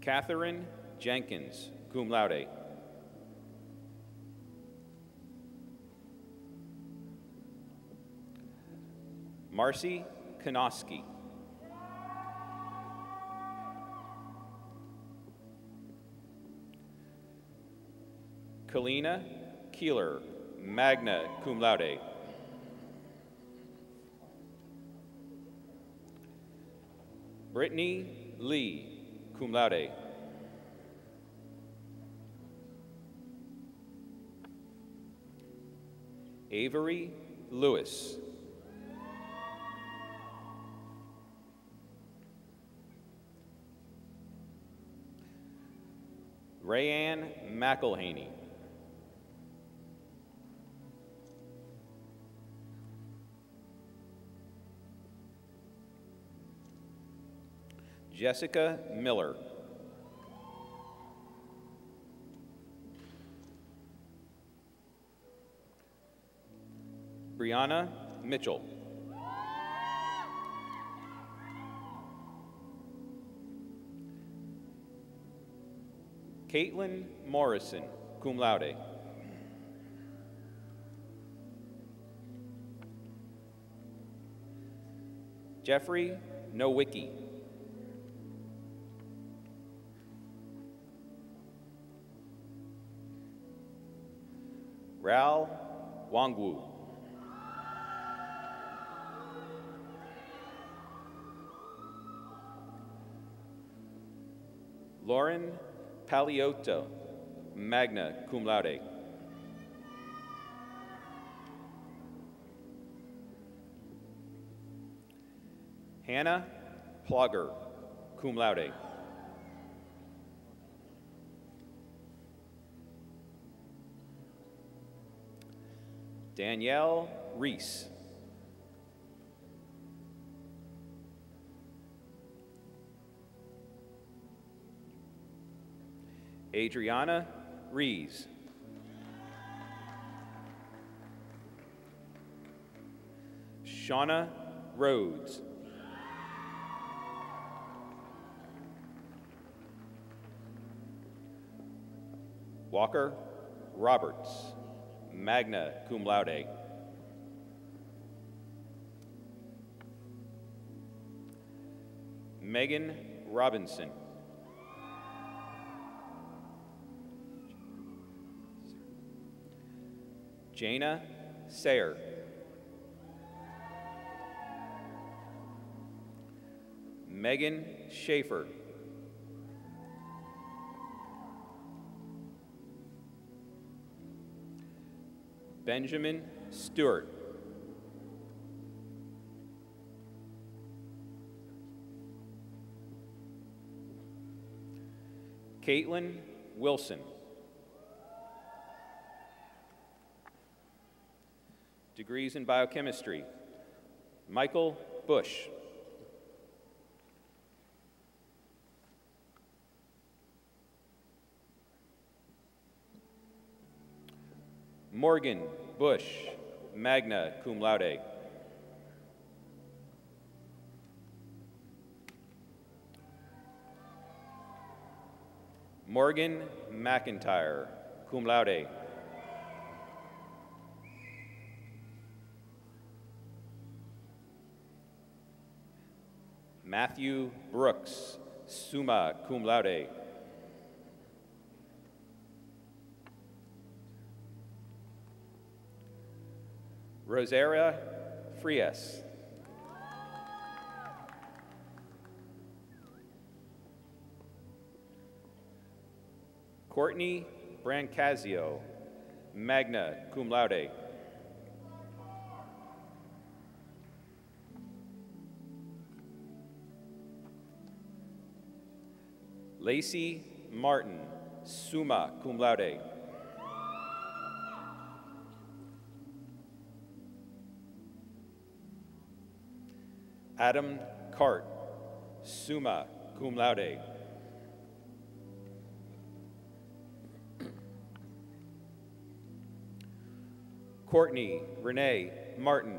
Catherine Jenkins, cum laude. Marcy Konoski. Kalina Keeler, magna cum laude. Brittany Lee, cum laude. Avery Lewis. Rayanne McElhaney. Jessica Miller. Brianna Mitchell. Caitlin Morrison, cum laude. Jeffrey Nowicki. Ral Wangwu. Lauren Paliotto, magna cum laude. Hannah Plogger, cum laude. Danielle Reese. Adriana Rees. Shauna Rhodes. Walker Roberts, magna cum laude. Megan Robinson. Jana Sayer. Megan Schaefer. Benjamin Stewart. Caitlin Wilson. Degrees in biochemistry. Michael Bush. Morgan Bush, magna cum laude. Morgan McIntyre, cum laude. Matthew Brooks, summa cum laude. Rosaria Frias. Courtney Brancasio, magna cum laude. Lacey Martin, summa cum laude. Adam Cart, summa cum laude. Courtney Renee Martin.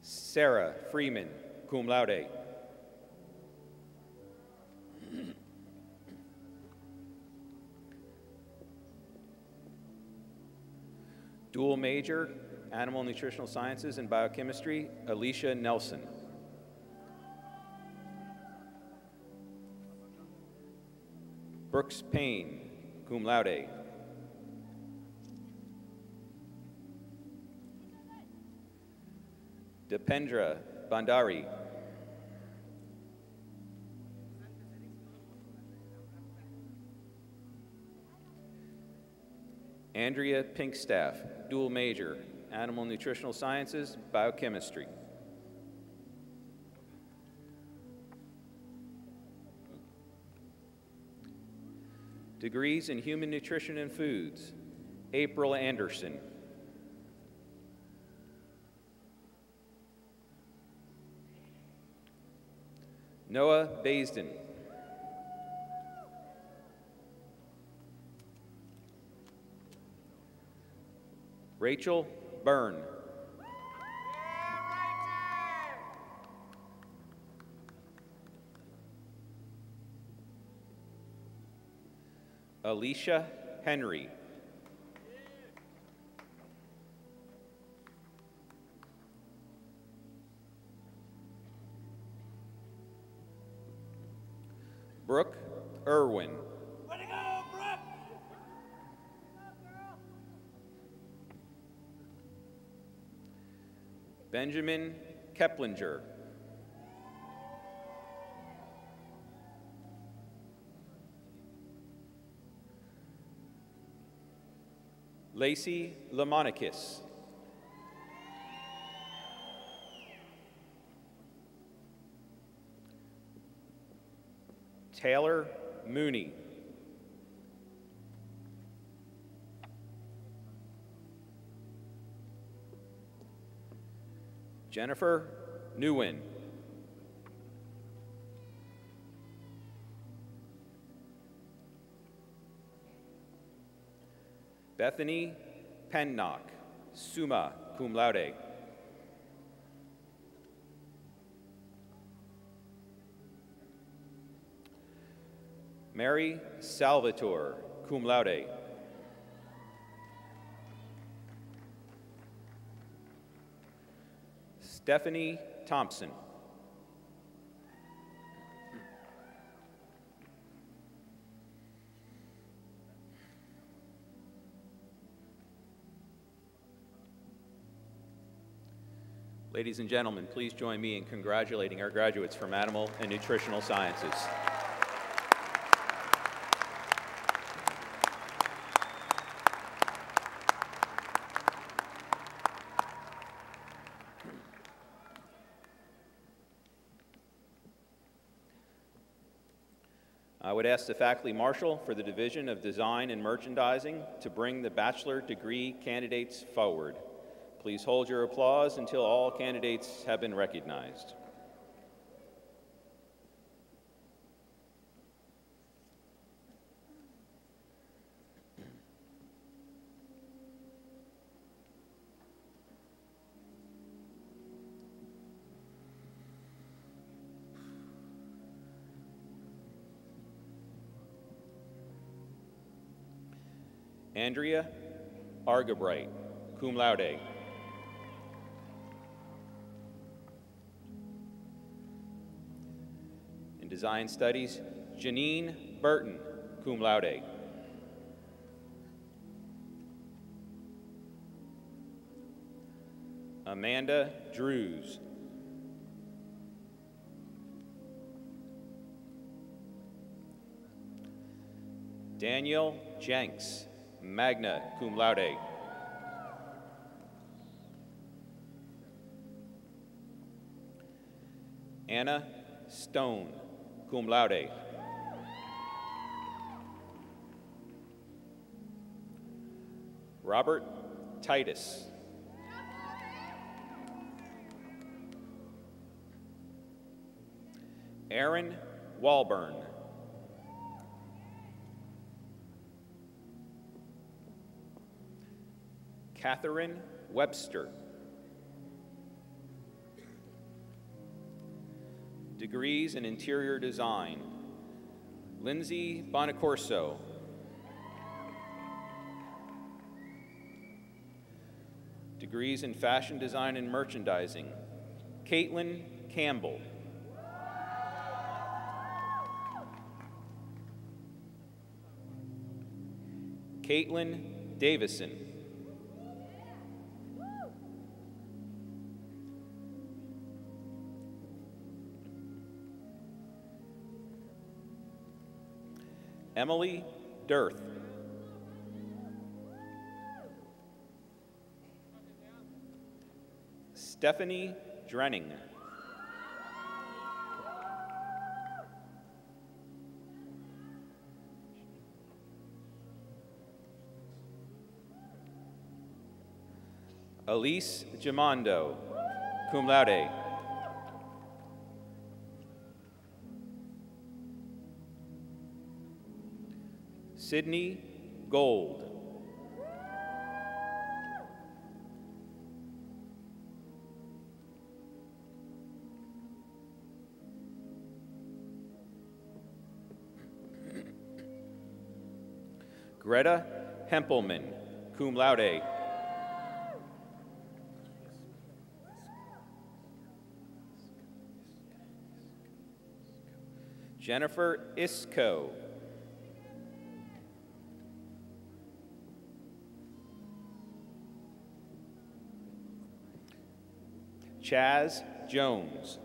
Sarah Freeman, cum laude. Dual major, Animal Nutritional Sciences and Biochemistry, Alicia Nelson. Brooks Payne, cum laude. Dipendra Bandari. Andrea Pinkstaff, dual major, Animal Nutritional Sciences, Biochemistry. Degrees in Human Nutrition and Foods, April Anderson. Noah Baisden. Rachel Byrne. Alicia Henry. Brooke Irwin. Way to go, Brooke! Benjamin Keplinger. Lacey Lamonikis. Taylor Mooney. Jennifer Nguyen. Bethany Pennock, summa cum laude. Mary Salvatore, cum laude. Stephanie Thompson. Ladies and gentlemen, please join me in congratulating our graduates from Animal and Nutritional Sciences. I would ask the faculty marshal for the Division of Design and Merchandising to bring the bachelor degree candidates forward. Please hold your applause until all candidates have been recognized. Andrea Argabright, cum laude. In Design Studies, Janine Burton, cum laude. Amanda Drews. Daniel Jenks, magna cum laude. Anna Stone, cum laude. Robert Titus. Aaron Walburn. Catherine Webster. Degrees in Interior Design, Lindsay Bonacorso. Degrees in Fashion Design and Merchandising, Caitlin Campbell. Caitlin Davison. Emily Dirth. Stephanie Drenning. Elise Gimondo, cum laude. Sydney Gold. Greta Hempelman, cum laude. Jennifer Isco. Chaz Jones.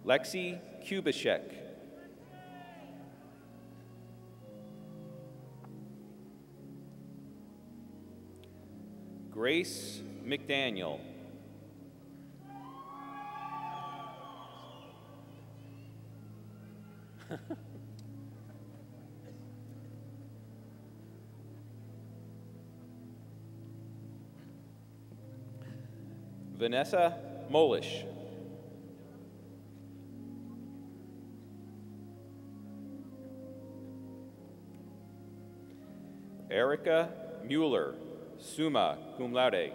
Lexi Kubishek. Grace McDaniel. Vanessa Molish. Erica Mueller, summa cum laude.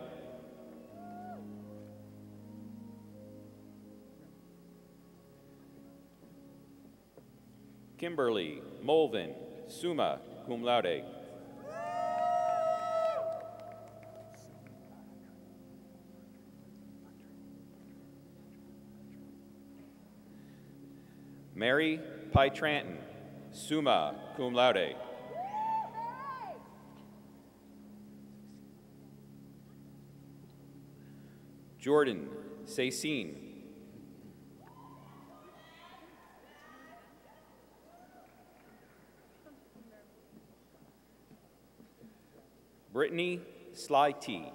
Kimberly Molvin, summa cum laude. Mary Pytranton, summa cum laude. Jordan Sacine. Brittany Sly-T.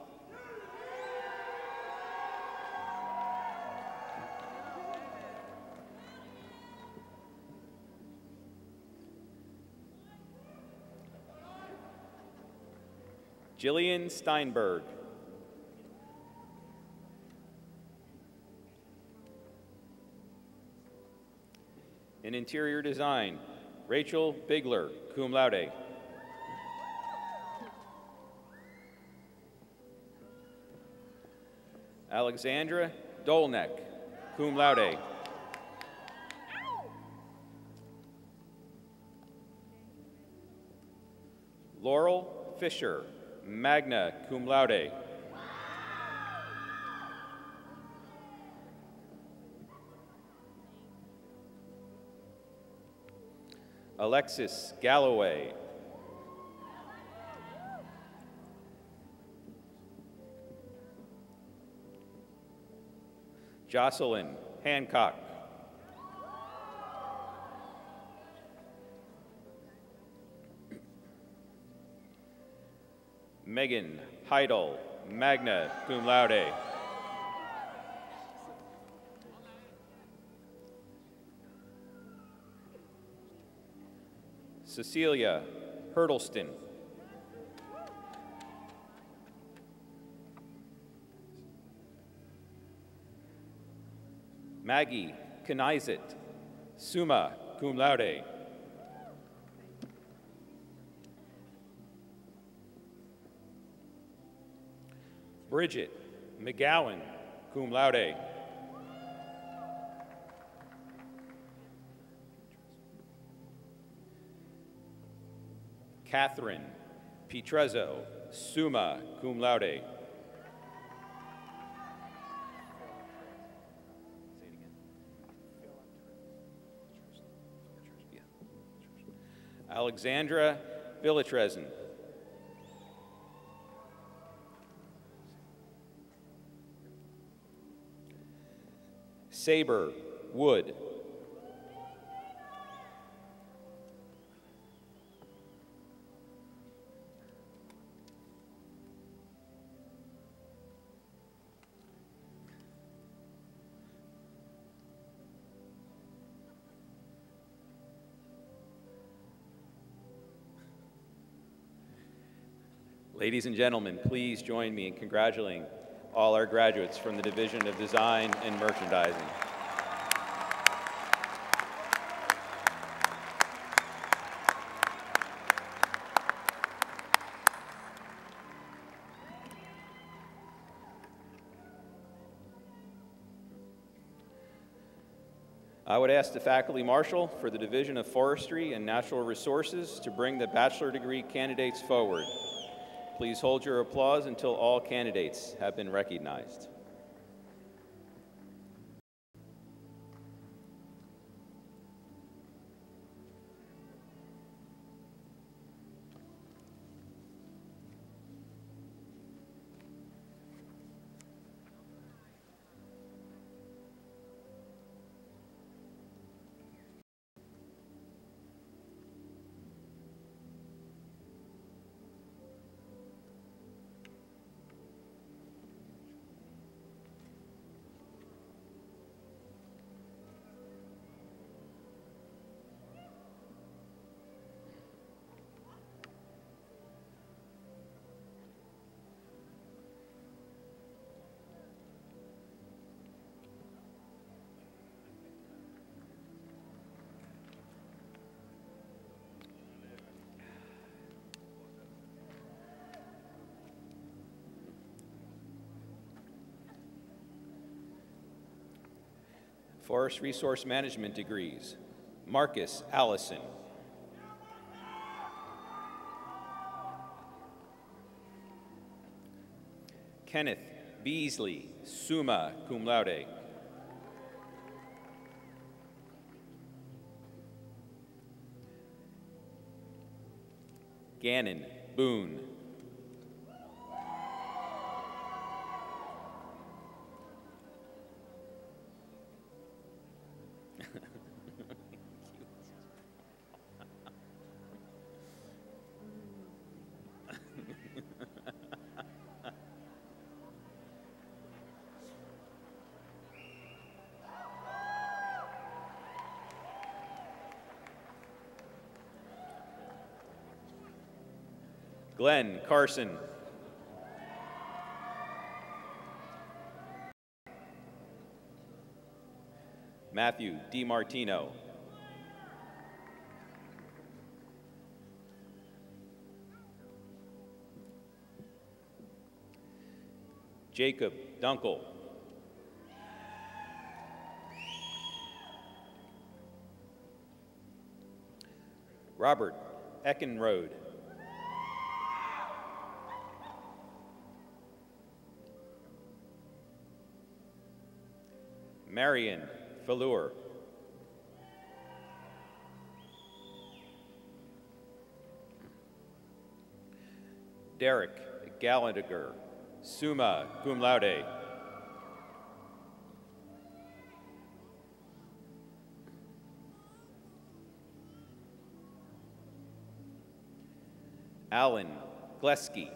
Jillian Steinberg. In interior design, Rachel Bigler, cum laude. Alexandra Dolnek, cum laude. Laurel Fisher, magna cum laude. Alexis Galloway. Jocelyn Hancock. Megan Heidel, magna cum laude. Cecilia Hurdleston. Maggie Kneizet, summa cum laude. Bridget McGowan, cum laude. Catherine Pietrezzo, summa cum laude. Alexandra Villitrezen. Saber Wood. Ladies and gentlemen, please join me in congratulating all our graduates from the Division of Design and Merchandising. I would ask the Faculty Marshal for the Division of Forestry and Natural Resources to bring the bachelor degree candidates forward. Please hold your applause until all candidates have been recognized. Forest Resource Management degrees, Marcus Allison. Kenneth Beasley, summa cum laude. Gannon Boone. Glenn Carson. Matthew DiMartino. Jacob Dunkel. Robert Eckenrode. Marion Fallour. Derek Gallagher, summa cum laude. Alan Gleski.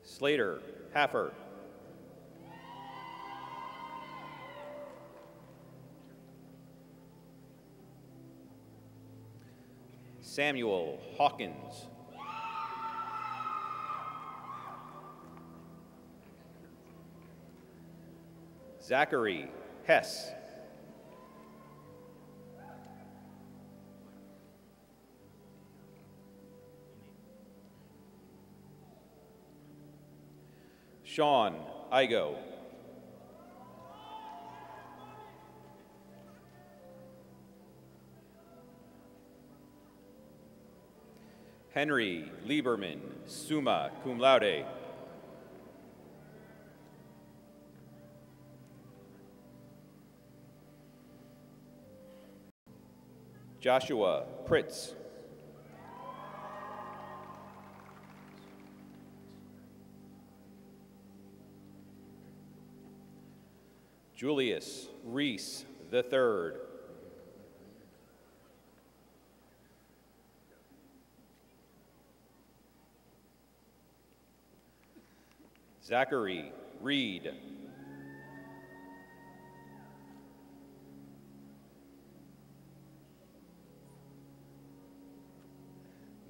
Slater Haffer. Samuel Hawkins. Zachary Hess. Sean Igo. Henry Lieberman, summa cum laude. Joshua Pritz. Julius Reese III. Zachary Reed.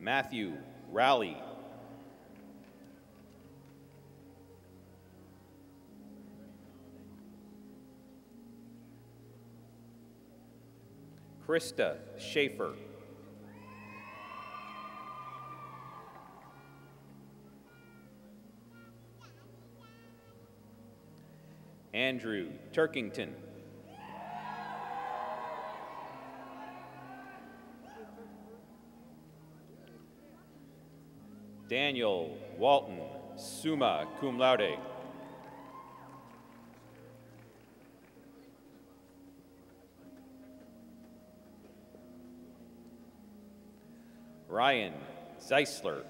Matthew Rowley. Krista Schaefer. Andrew Turkington. Daniel Walton, summa cum laude. Ryan Zeisler.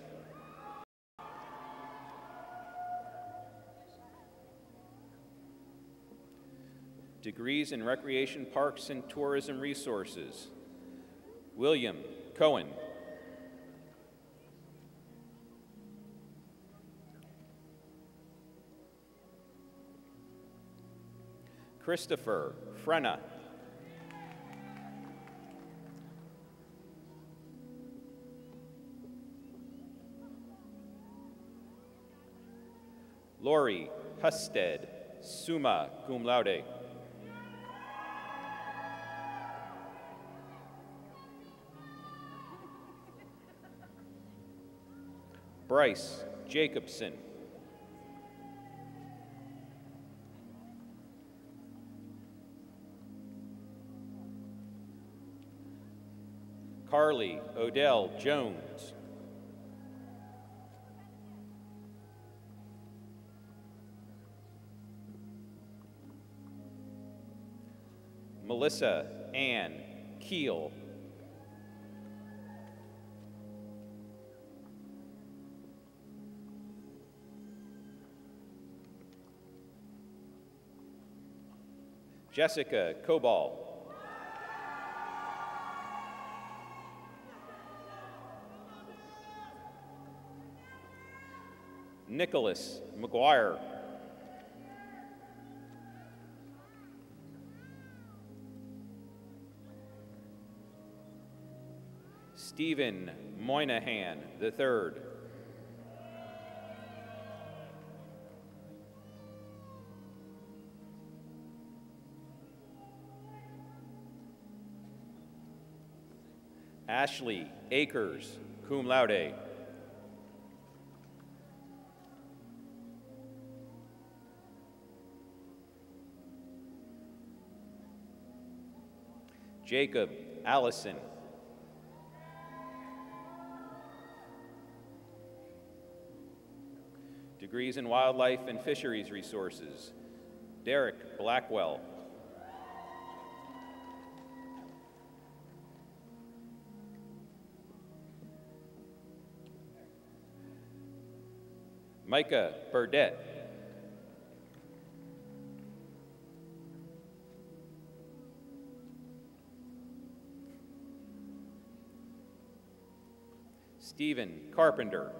Degrees in Recreation, Parks, and Tourism Resources. William Cohen. Christopher Frenna. Lori Husted, summa cum laude. Bryce Jacobson. Carly Odell Jones. Melissa Ann Keel. Jessica Cobal. Nicholas McGuire. Stephen Moynihan III. Ashley Akers, cum laude. Jacob Allison. Degrees in Wildlife and Fisheries Resources. Derek Blackwell. Micah Burdett. Stephen Carpenter.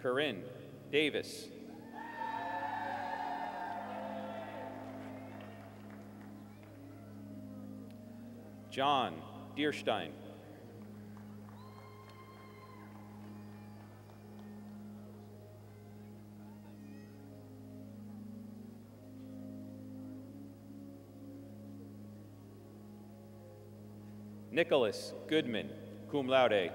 Corinne Davis. John Dierstein. Nicholas Goodman, cum laude.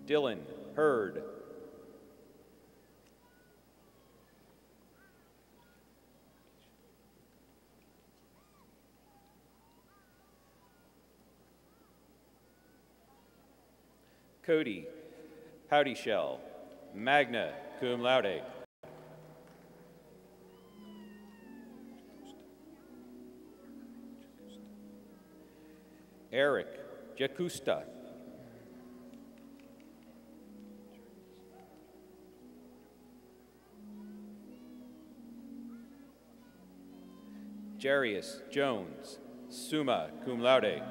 Dylan Hurd. Cody Howdy Shell, magna cum laude. Eric Jacusta. Jarius Jones, summa cum laude.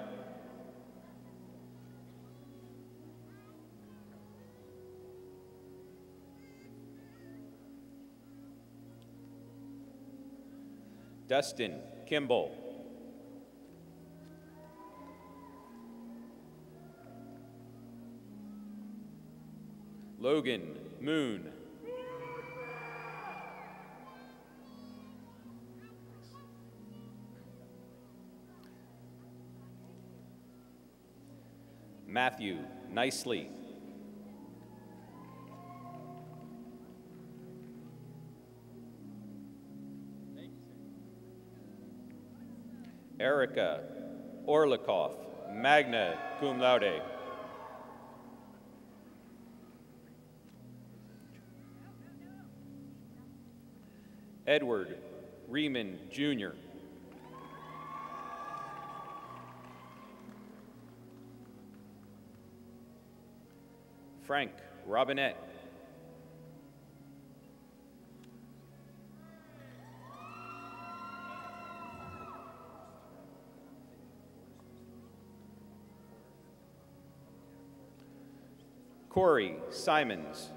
Dustin Kimball. Logan Moon. Matthew Nicely. Erica Orlikoff, magna cum laude. Edward Riemann, Jr. Frank Robinette. Corey Simons.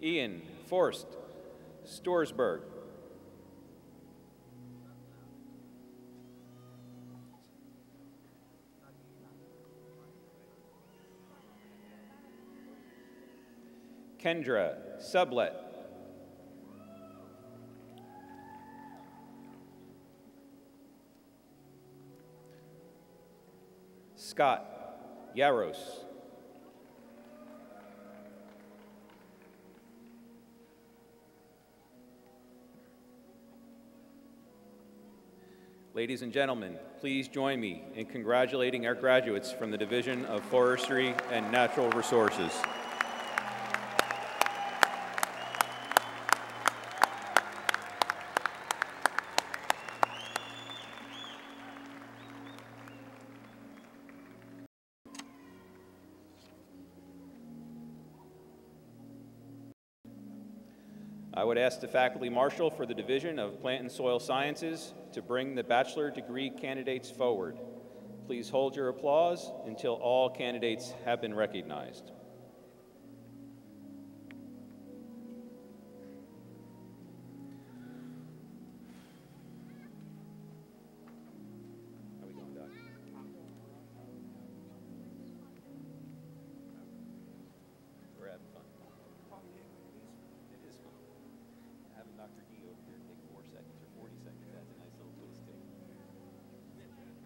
Ian Forst Storsberg. Kendra Sublet. Scott Yaros. Ladies and gentlemen, please join me in congratulating our graduates from the Division of Forestry and Natural Resources. I would ask the Faculty Marshal for the Division of Plant and Soil Sciences to bring the bachelor degree candidates forward. Please hold your applause until all candidates have been recognized. How we going, Doc? We're having fun. It is fun. Having Dr. D over here take 4 seconds or 40 seconds adds a nice little twist to it. How do you say it first?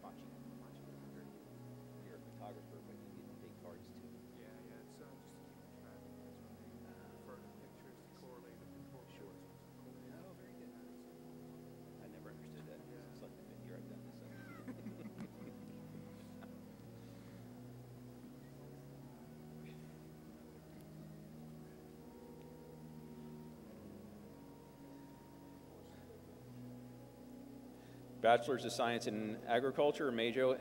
Machi. You're a photographer, but you get to take cards too. Yeah, it's just to keep track. That's what they prefer the pictures to correlate with the Sure. Oh, very good. I never understood that. It's like the 5th year I've done this. Bachelor's of Science in Agriculture, major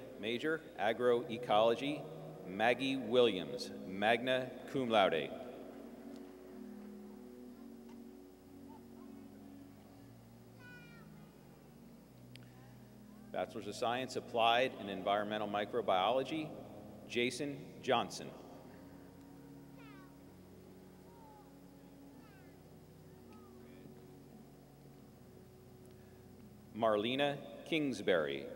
Agroecology, Maggie Williams, magna cum laude. Bachelor's of Science Applied in Environmental Microbiology, Jason Johnson. Marlena Kingsbury.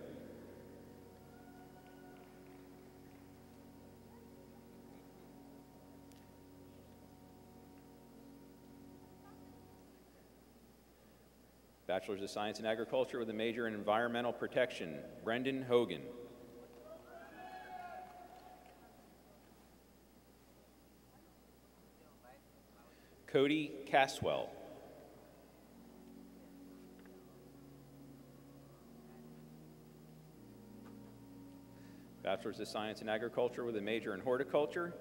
Bachelor's of Science in Agriculture with a major in Environmental Protection, Brendan Hogan. Cody Caswell. Bachelor's of Science in Agriculture with a major in Horticulture,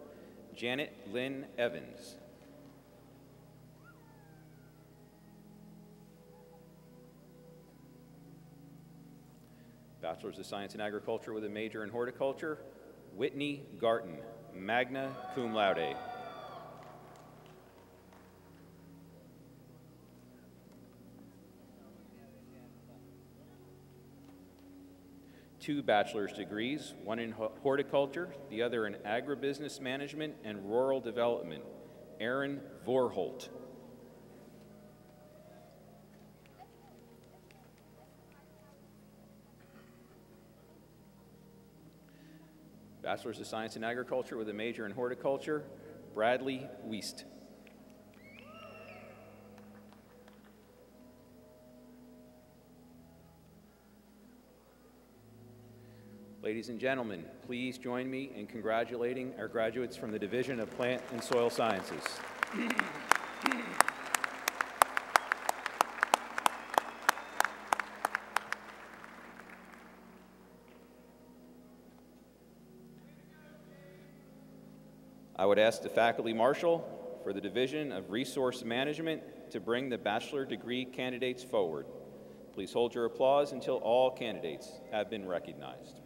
Janet Lynn Evans. Bachelor's of Science in Agriculture with a major in Horticulture, Whitney Garton, magna cum laude. Two bachelor's degrees, one in horticulture, the other in agribusiness management and rural development, Aaron Vorholt. Bachelor's of Science in Agriculture with a major in horticulture, Bradley Wiest. Ladies and gentlemen, please join me in congratulating our graduates from the Division of Plant and Soil Sciences. I would ask the Faculty Marshal for the Division of Resource Management to bring the bachelor degree candidates forward. Please hold your applause until all candidates have been recognized.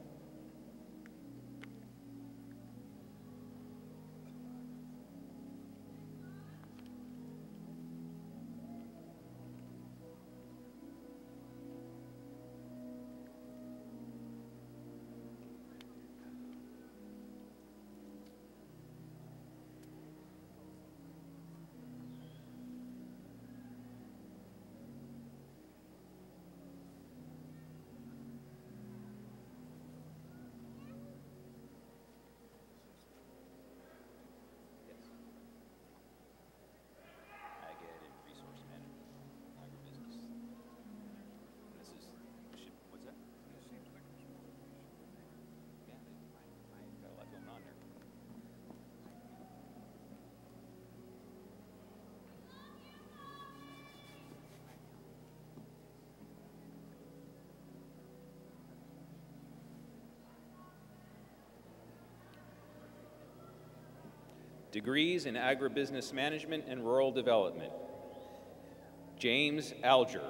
Degrees in Agribusiness Management and Rural Development, James Alger.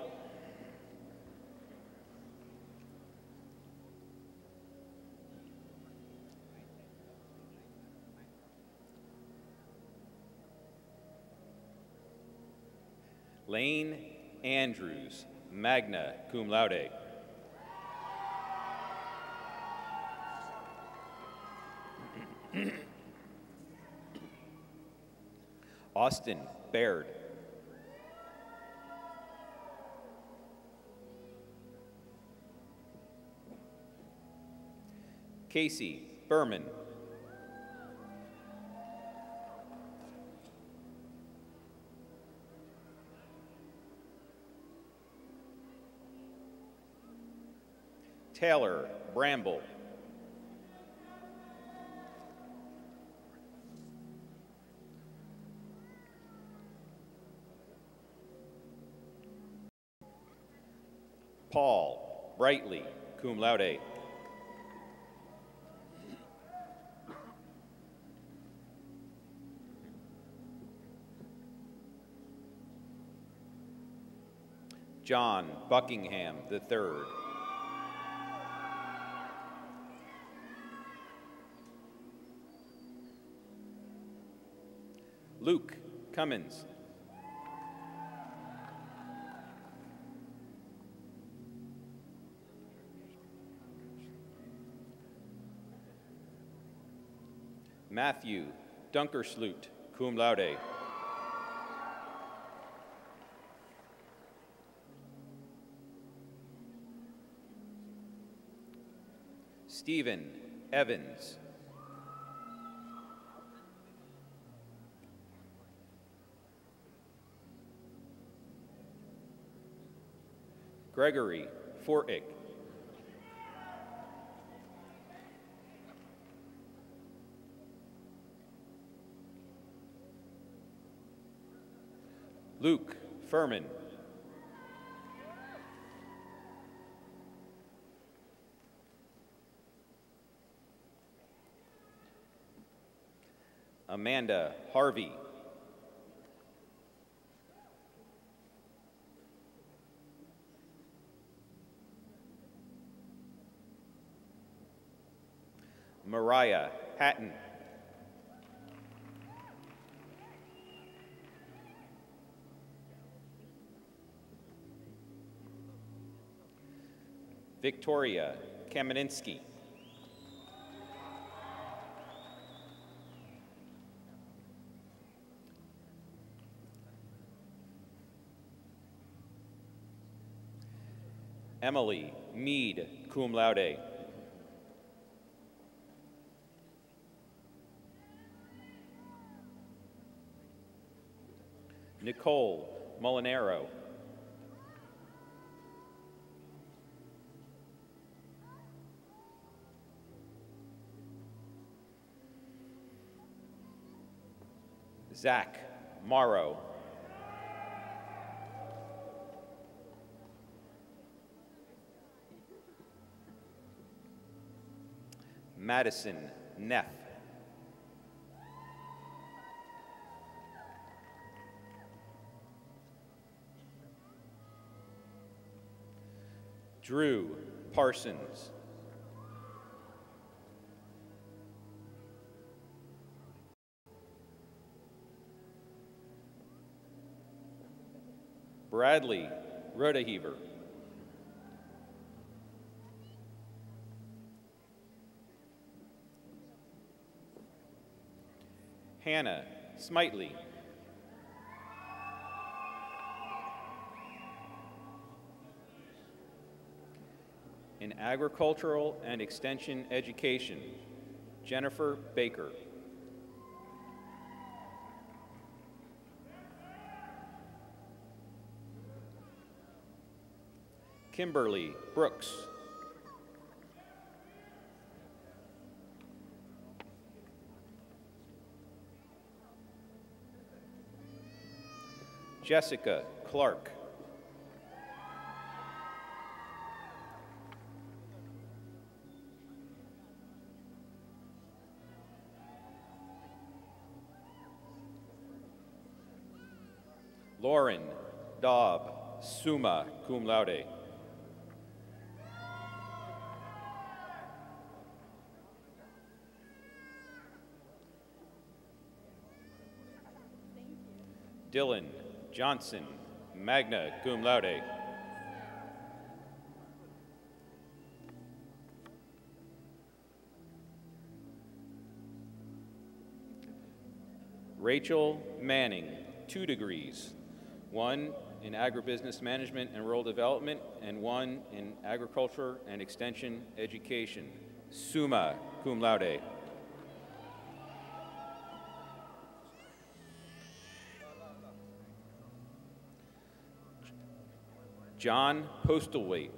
Lane Andrews, magna cum laude. Austin Baird. Casey Berman. Taylor Bramble. Paul Brightly, cum laude. John Buckingham III. Luke Cummins. Matthew Dunkersloot, cum laude. Stephen Evans. Gregory Fortick. Luke Furman. Amanda Harvey. Mariah Hatton. Victoria Kameninski. Emily Mead, cum laude. Nicole Molinaro. Zach Morrow. Madison Neff. Drew Parsons. Bradley Rodeheaver. Hannah Smitely. In Agricultural and Extension Education, Jennifer Baker. Kimberly Brooks. Jessica Clark. Lauren Daub, summa cum laude. Dylan Johnson, magna cum laude. Rachel Manning, 2 degrees, 1 in agribusiness management and rural development, and 1 in agriculture and extension education, summa cum laude. John Postlethwaite.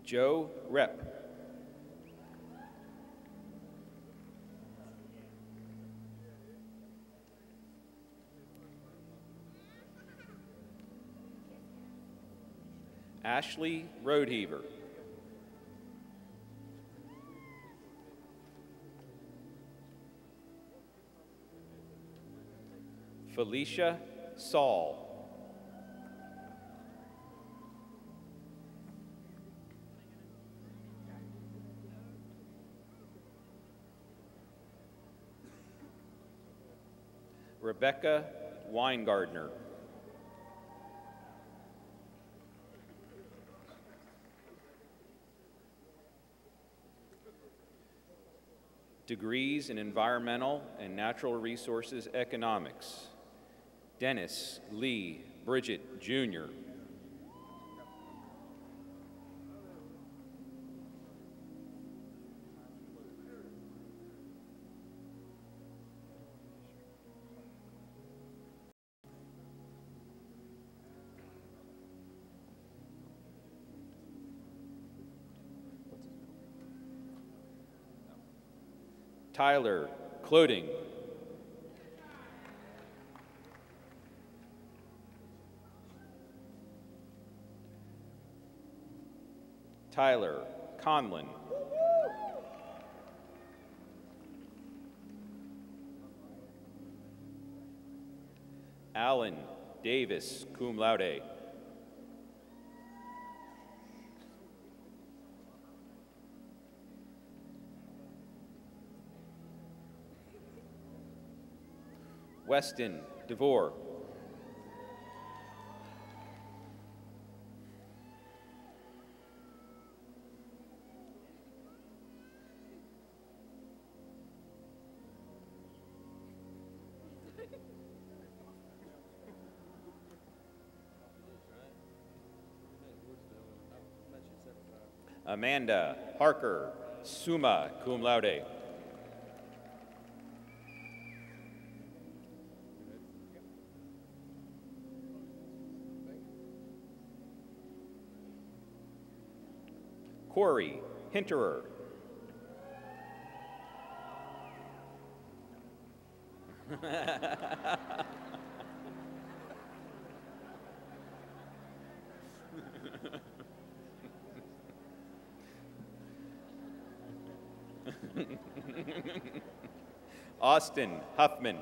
Joe Rep. Ashley Rodeheaver. Felicia Saul. Rebecca Weingardner. Degrees in Environmental and Natural Resources Economics, Dennis Lee Bridget, Jr. Tyler Clothing. Tyler Conlon. Alan Davis, cum laude. Weston DeVore. Amanda Parker, summa cum laude. Corey Hinterer. Austin Huffman.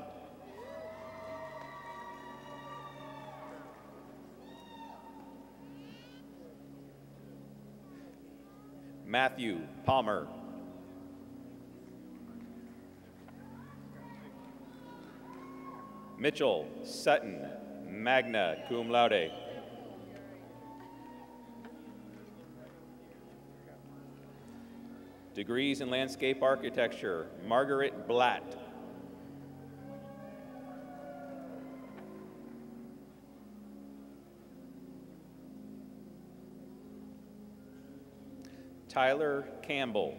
Matthew Palmer. Mitchell Sutton, magna cum laude. Degrees in Landscape Architecture, Margaret Blatt. Tyler Campbell.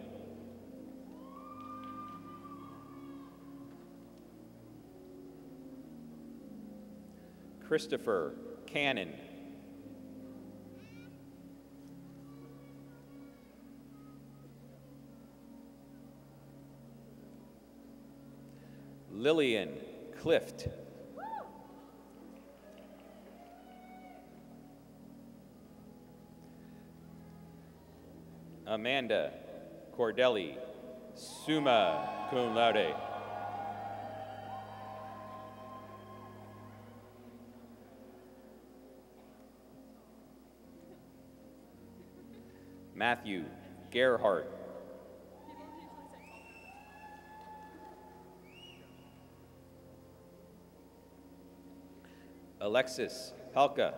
Christopher Cannon. Lillian Clift. Amanda Cordelli, summa cum laude. Matthew Gerhardt. Alexis Halka.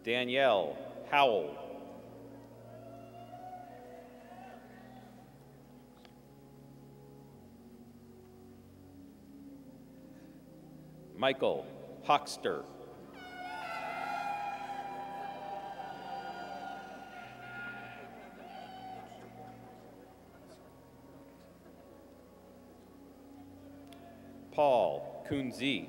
Danielle Howell. Michael Hoxter. Paul Kunze.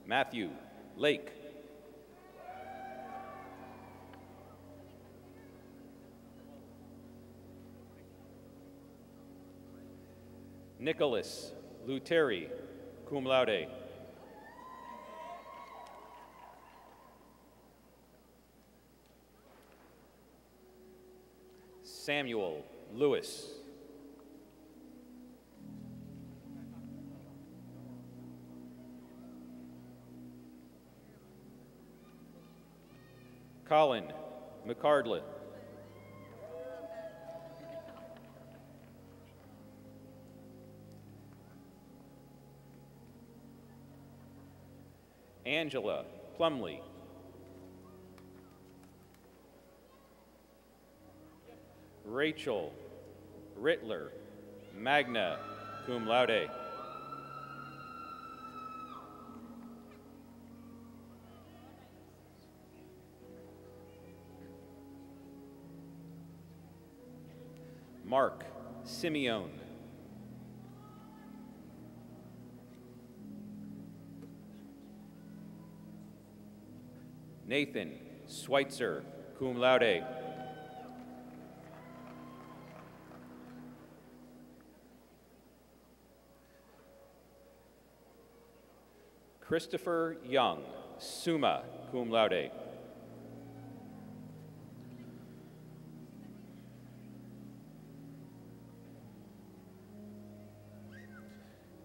Matthew Lake. Nicholas Luteri, cum laude. Samuel Lewis. Colin McCardlett. Angela Plumley. Rachel Rittler, magna cum laude. Mark Simeone. Nathan Schweitzer, cum laude. Christopher Young, summa cum laude.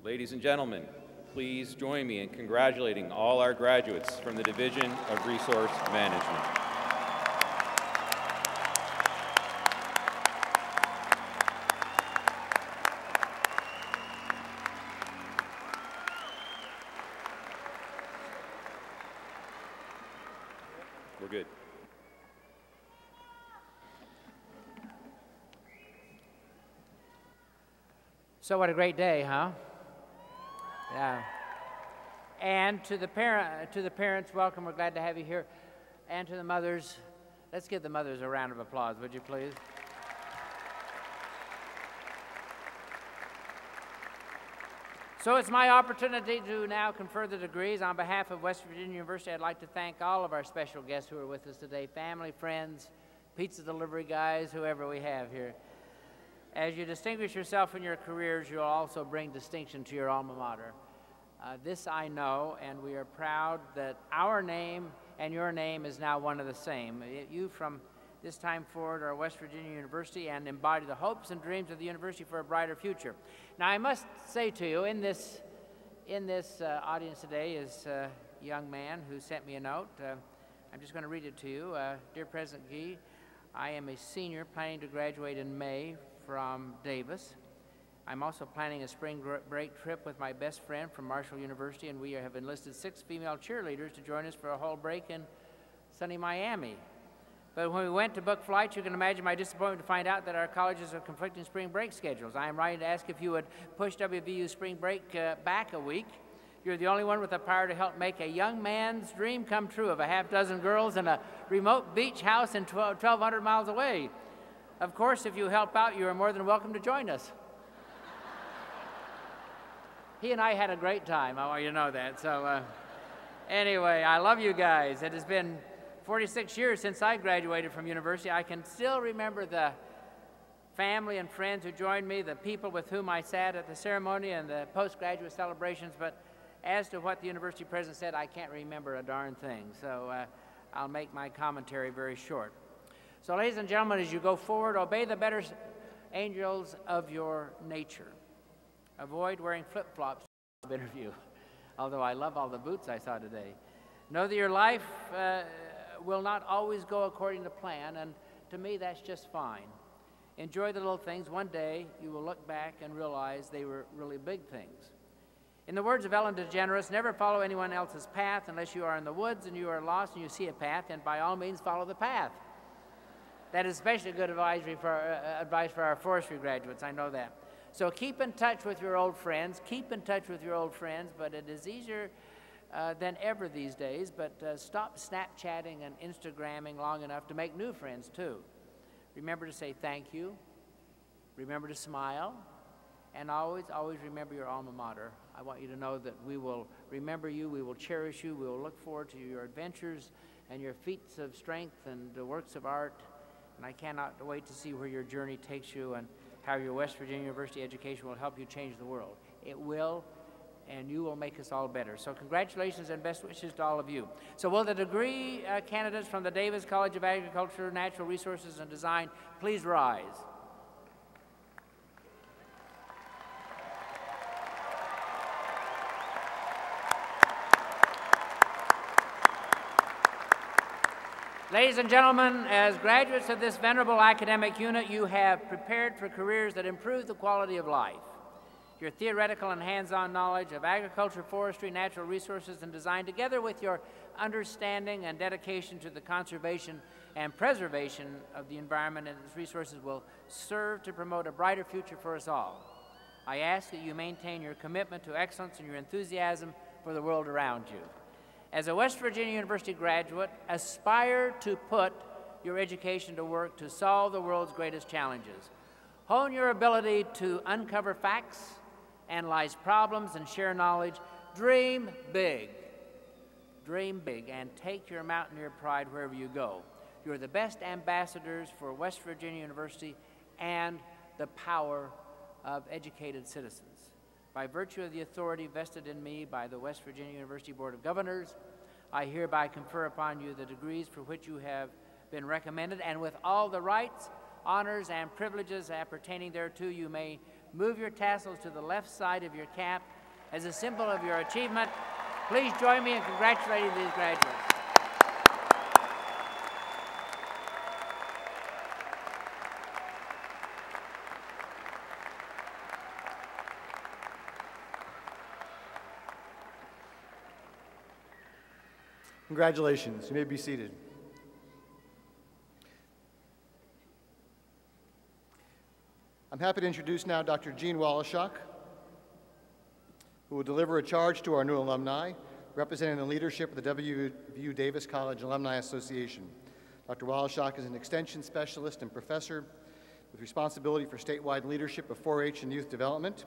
Ladies and gentlemen, please join me in congratulating all our graduates from the Division of Resource Management. We're good. So what a great day, huh? Yeah. And to the parents, welcome. We're glad to have you here. And to the mothers, let's give the mothers a round of applause, would you please? So it's my opportunity to now confer the degrees. On behalf of West Virginia University, I'd like to thank all of our special guests who are with us today, family, friends, pizza delivery guys, whoever we have here. As you distinguish yourself in your careers, you'll also bring distinction to your alma mater. This I know, and we are proud that our name and your name is now one of the same. You, from this time forward, are West Virginia University and embody the hopes and dreams of the university for a brighter future. Now, I must say to you, in this audience today is a young man who sent me a note. I'm just going to read it to you. Dear President Gee, I am a senior planning to graduate in May from Davis. I'm also planning a spring break trip with my best friend from Marshall University, and we have enlisted 6 female cheerleaders to join us for a whole break in sunny Miami. But when we went to book flights, you can imagine my disappointment to find out that our colleges have conflicting spring break schedules. I am writing to ask if you would push WVU spring break back a week. You're the only one with the power to help make a young man's dream come true of a half-dozen girls in a remote beach house in 1,200 miles away. Of course, if you help out, you are more than welcome to join us. He and I had a great time. I want you to know that. So anyway, I love you guys. It has been 46 years since I graduated from university. I can still remember the family and friends who joined me, the people with whom I sat at the ceremony and the postgraduate celebrations, but as to what the university president said, I can't remember a darn thing. So I'll make my commentary very short. So ladies and gentlemen, as you go forward, obey the better angels of your nature. Avoid wearing flip-flops to the interview, although I love all the boots I saw today. Know that your life will not always go according to plan, and to me that's just fine. Enjoy the little things. One day you will look back and realize they were really big things. In the words of Ellen DeGeneres, never follow anyone else's path unless you are in the woods and you are lost and you see a path, and by all means follow the path. That is especially good advice for our forestry graduates, I know that. So keep in touch with your old friends, but it is easier than ever these days, but stop Snapchatting and Instagramming long enough to make new friends too. Remember to say thank you, remember to smile, and always, always remember your alma mater. I want you to know that we will remember you, we will cherish you, we will look forward to your adventures and your feats of strength and the works of art. And I cannot wait to see where your journey takes you and how your West Virginia University education will help you change the world. It will, and you will make us all better. So congratulations and best wishes to all of you. So will the degree candidates from the Davis College of Agriculture, Natural Resources, and Design please rise? Ladies and gentlemen, as graduates of this venerable academic unit, you have prepared for careers that improve the quality of life. Your theoretical and hands-on knowledge of agriculture, forestry, natural resources, and design, together with your understanding and dedication to the conservation and preservation of the environment and its resources, will serve to promote a brighter future for us all. I ask that you maintain your commitment to excellence and your enthusiasm for the world around you. As a West Virginia University graduate, aspire to put your education to work to solve the world's greatest challenges. Hone your ability to uncover facts, analyze problems, and share knowledge. Dream big. Dream big and take your mountaineer pride wherever you go. You're the best ambassadors for West Virginia University and the power of educated citizens. By virtue of the authority vested in me by the West Virginia University Board of Governors, I hereby confer upon you the degrees for which you have been recommended, and with all the rights, honors, and privileges appertaining thereto, you may move your tassels to the left side of your cap as a symbol of your achievement. Please join me in congratulating these graduates. Congratulations. You may be seated. I'm happy to introduce now Dr. Gene Walishock, who will deliver a charge to our new alumni, representing the leadership of the WVU Davis College Alumni Association. Dr. Walishock is an extension specialist and professor with responsibility for statewide leadership of 4-H and youth development.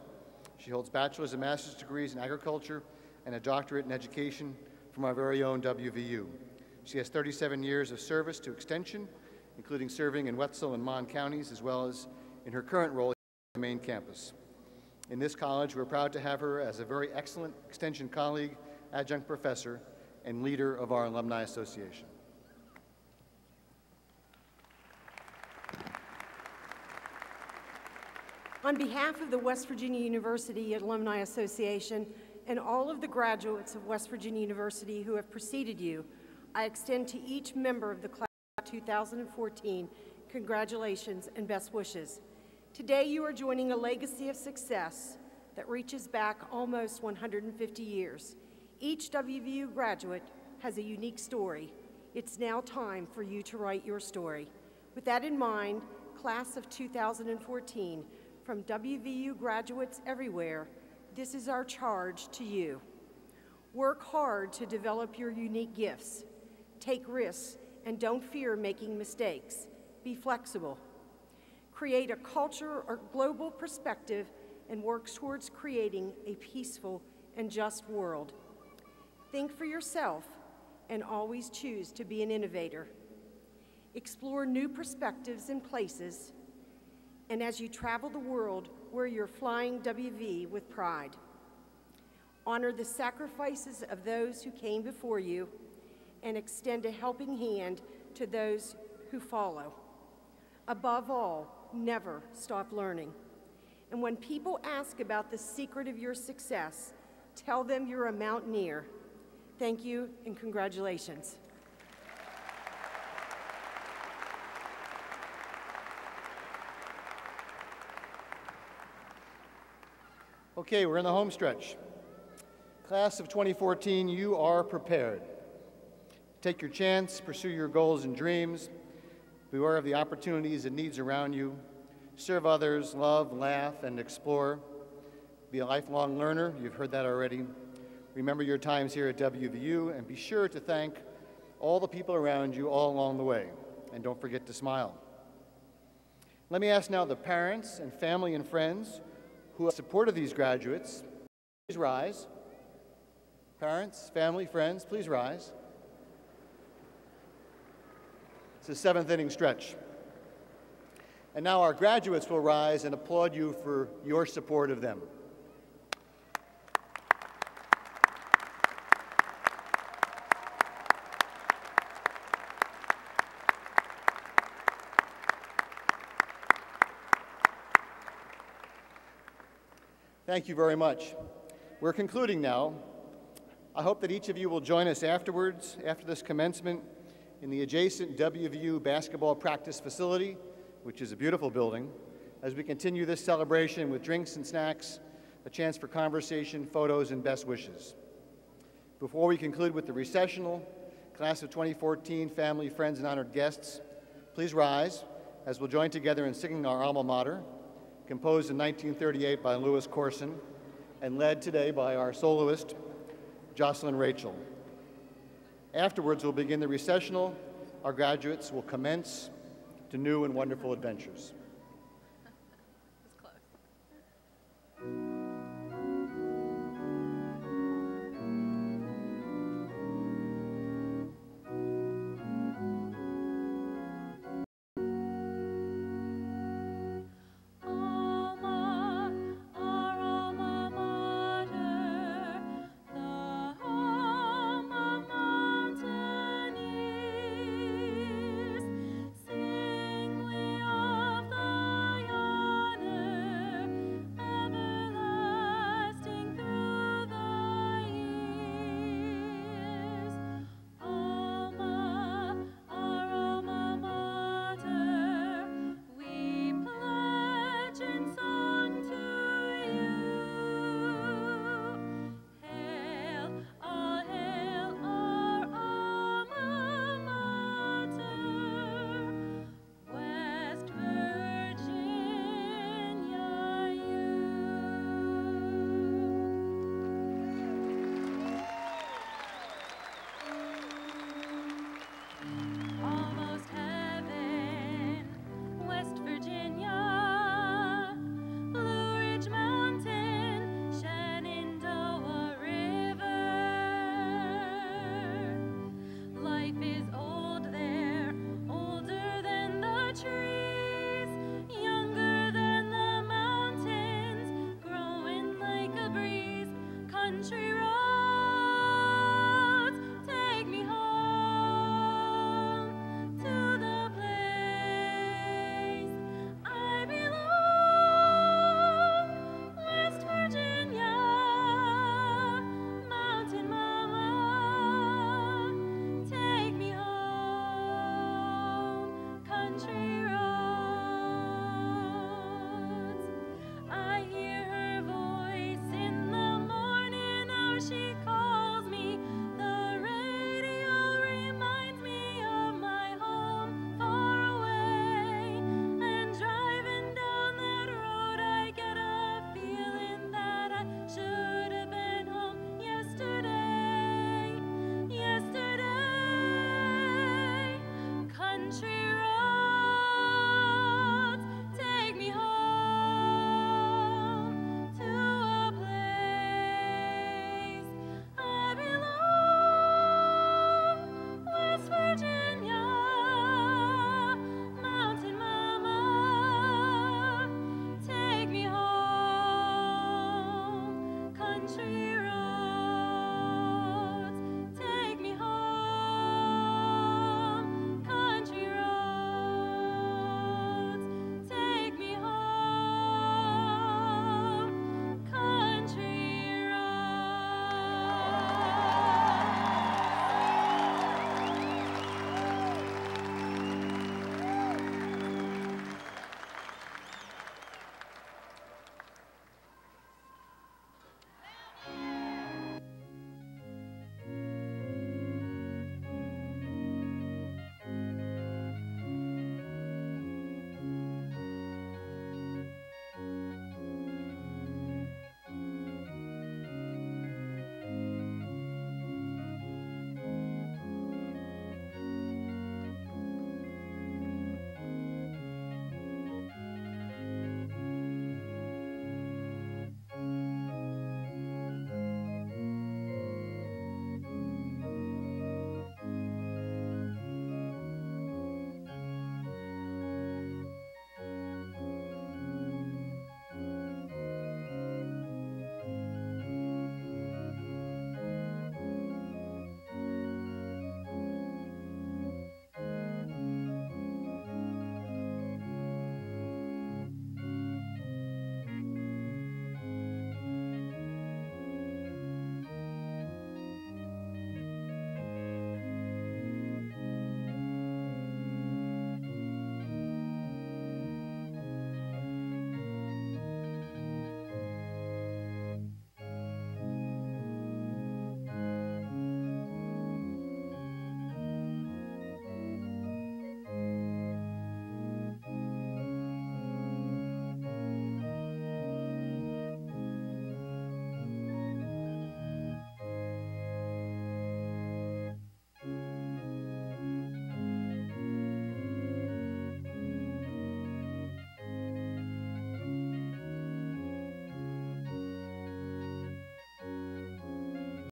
She holds bachelor's and master's degrees in agriculture and a doctorate in education from our very own WVU. She has 37 years of service to extension, including serving in Wetzel and Mon counties, as well as in her current role at the main campus. In this college, we're proud to have her as a very excellent extension colleague, adjunct professor, and leader of our Alumni Association. On behalf of the West Virginia University Alumni Association and all of the graduates of West Virginia University who have preceded you, I extend to each member of the class of 2014 congratulations and best wishes. Today you are joining a legacy of success that reaches back almost 150 years. Each WVU graduate has a unique story. It's now time for you to write your story. With that in mind, class of 2014, from WVU graduates everywhere, this is our charge to you. Work hard to develop your unique gifts. Take risks and don't fear making mistakes. Be flexible. Create a culture or global perspective and work towards creating a peaceful and just world. Think for yourself and always choose to be an innovator. Explore new perspectives and places, and as you travel the world, wear your flying WV with pride. Honor the sacrifices of those who came before you and extend a helping hand to those who follow. Above all, never stop learning. And when people ask about the secret of your success, tell them you're a mountaineer. Thank you and congratulations. Okay, we're in the home stretch. Class of 2014, you are prepared. Take your chance, pursue your goals and dreams, beware of the opportunities and needs around you, serve others, love, laugh, and explore. Be a lifelong learner, you've heard that already. Remember your times here at WVU, and be sure to thank all the people around you all along the way, and don't forget to smile. Let me ask now the parents and family and friends who have supported these graduates, please rise. Parents, family, friends, please rise. It's a seventh inning stretch. And now our graduates will rise and applaud you for your support of them. Thank you very much. We're concluding now. I hope that each of you will join us afterwards, after this commencement, in the adjacent WVU basketball practice facility, which is a beautiful building, as we continue this celebration with drinks and snacks, a chance for conversation, photos, and best wishes. Before we conclude with the recessional, class of 2014, family, friends, and honored guests, please rise as we'll join together in singing our alma mater, composed in 1938 by Louis Corson and led today by our soloist, Jocelyn Rachel. Afterwards, we'll begin the recessional. Our graduates will commence to new and wonderful adventures.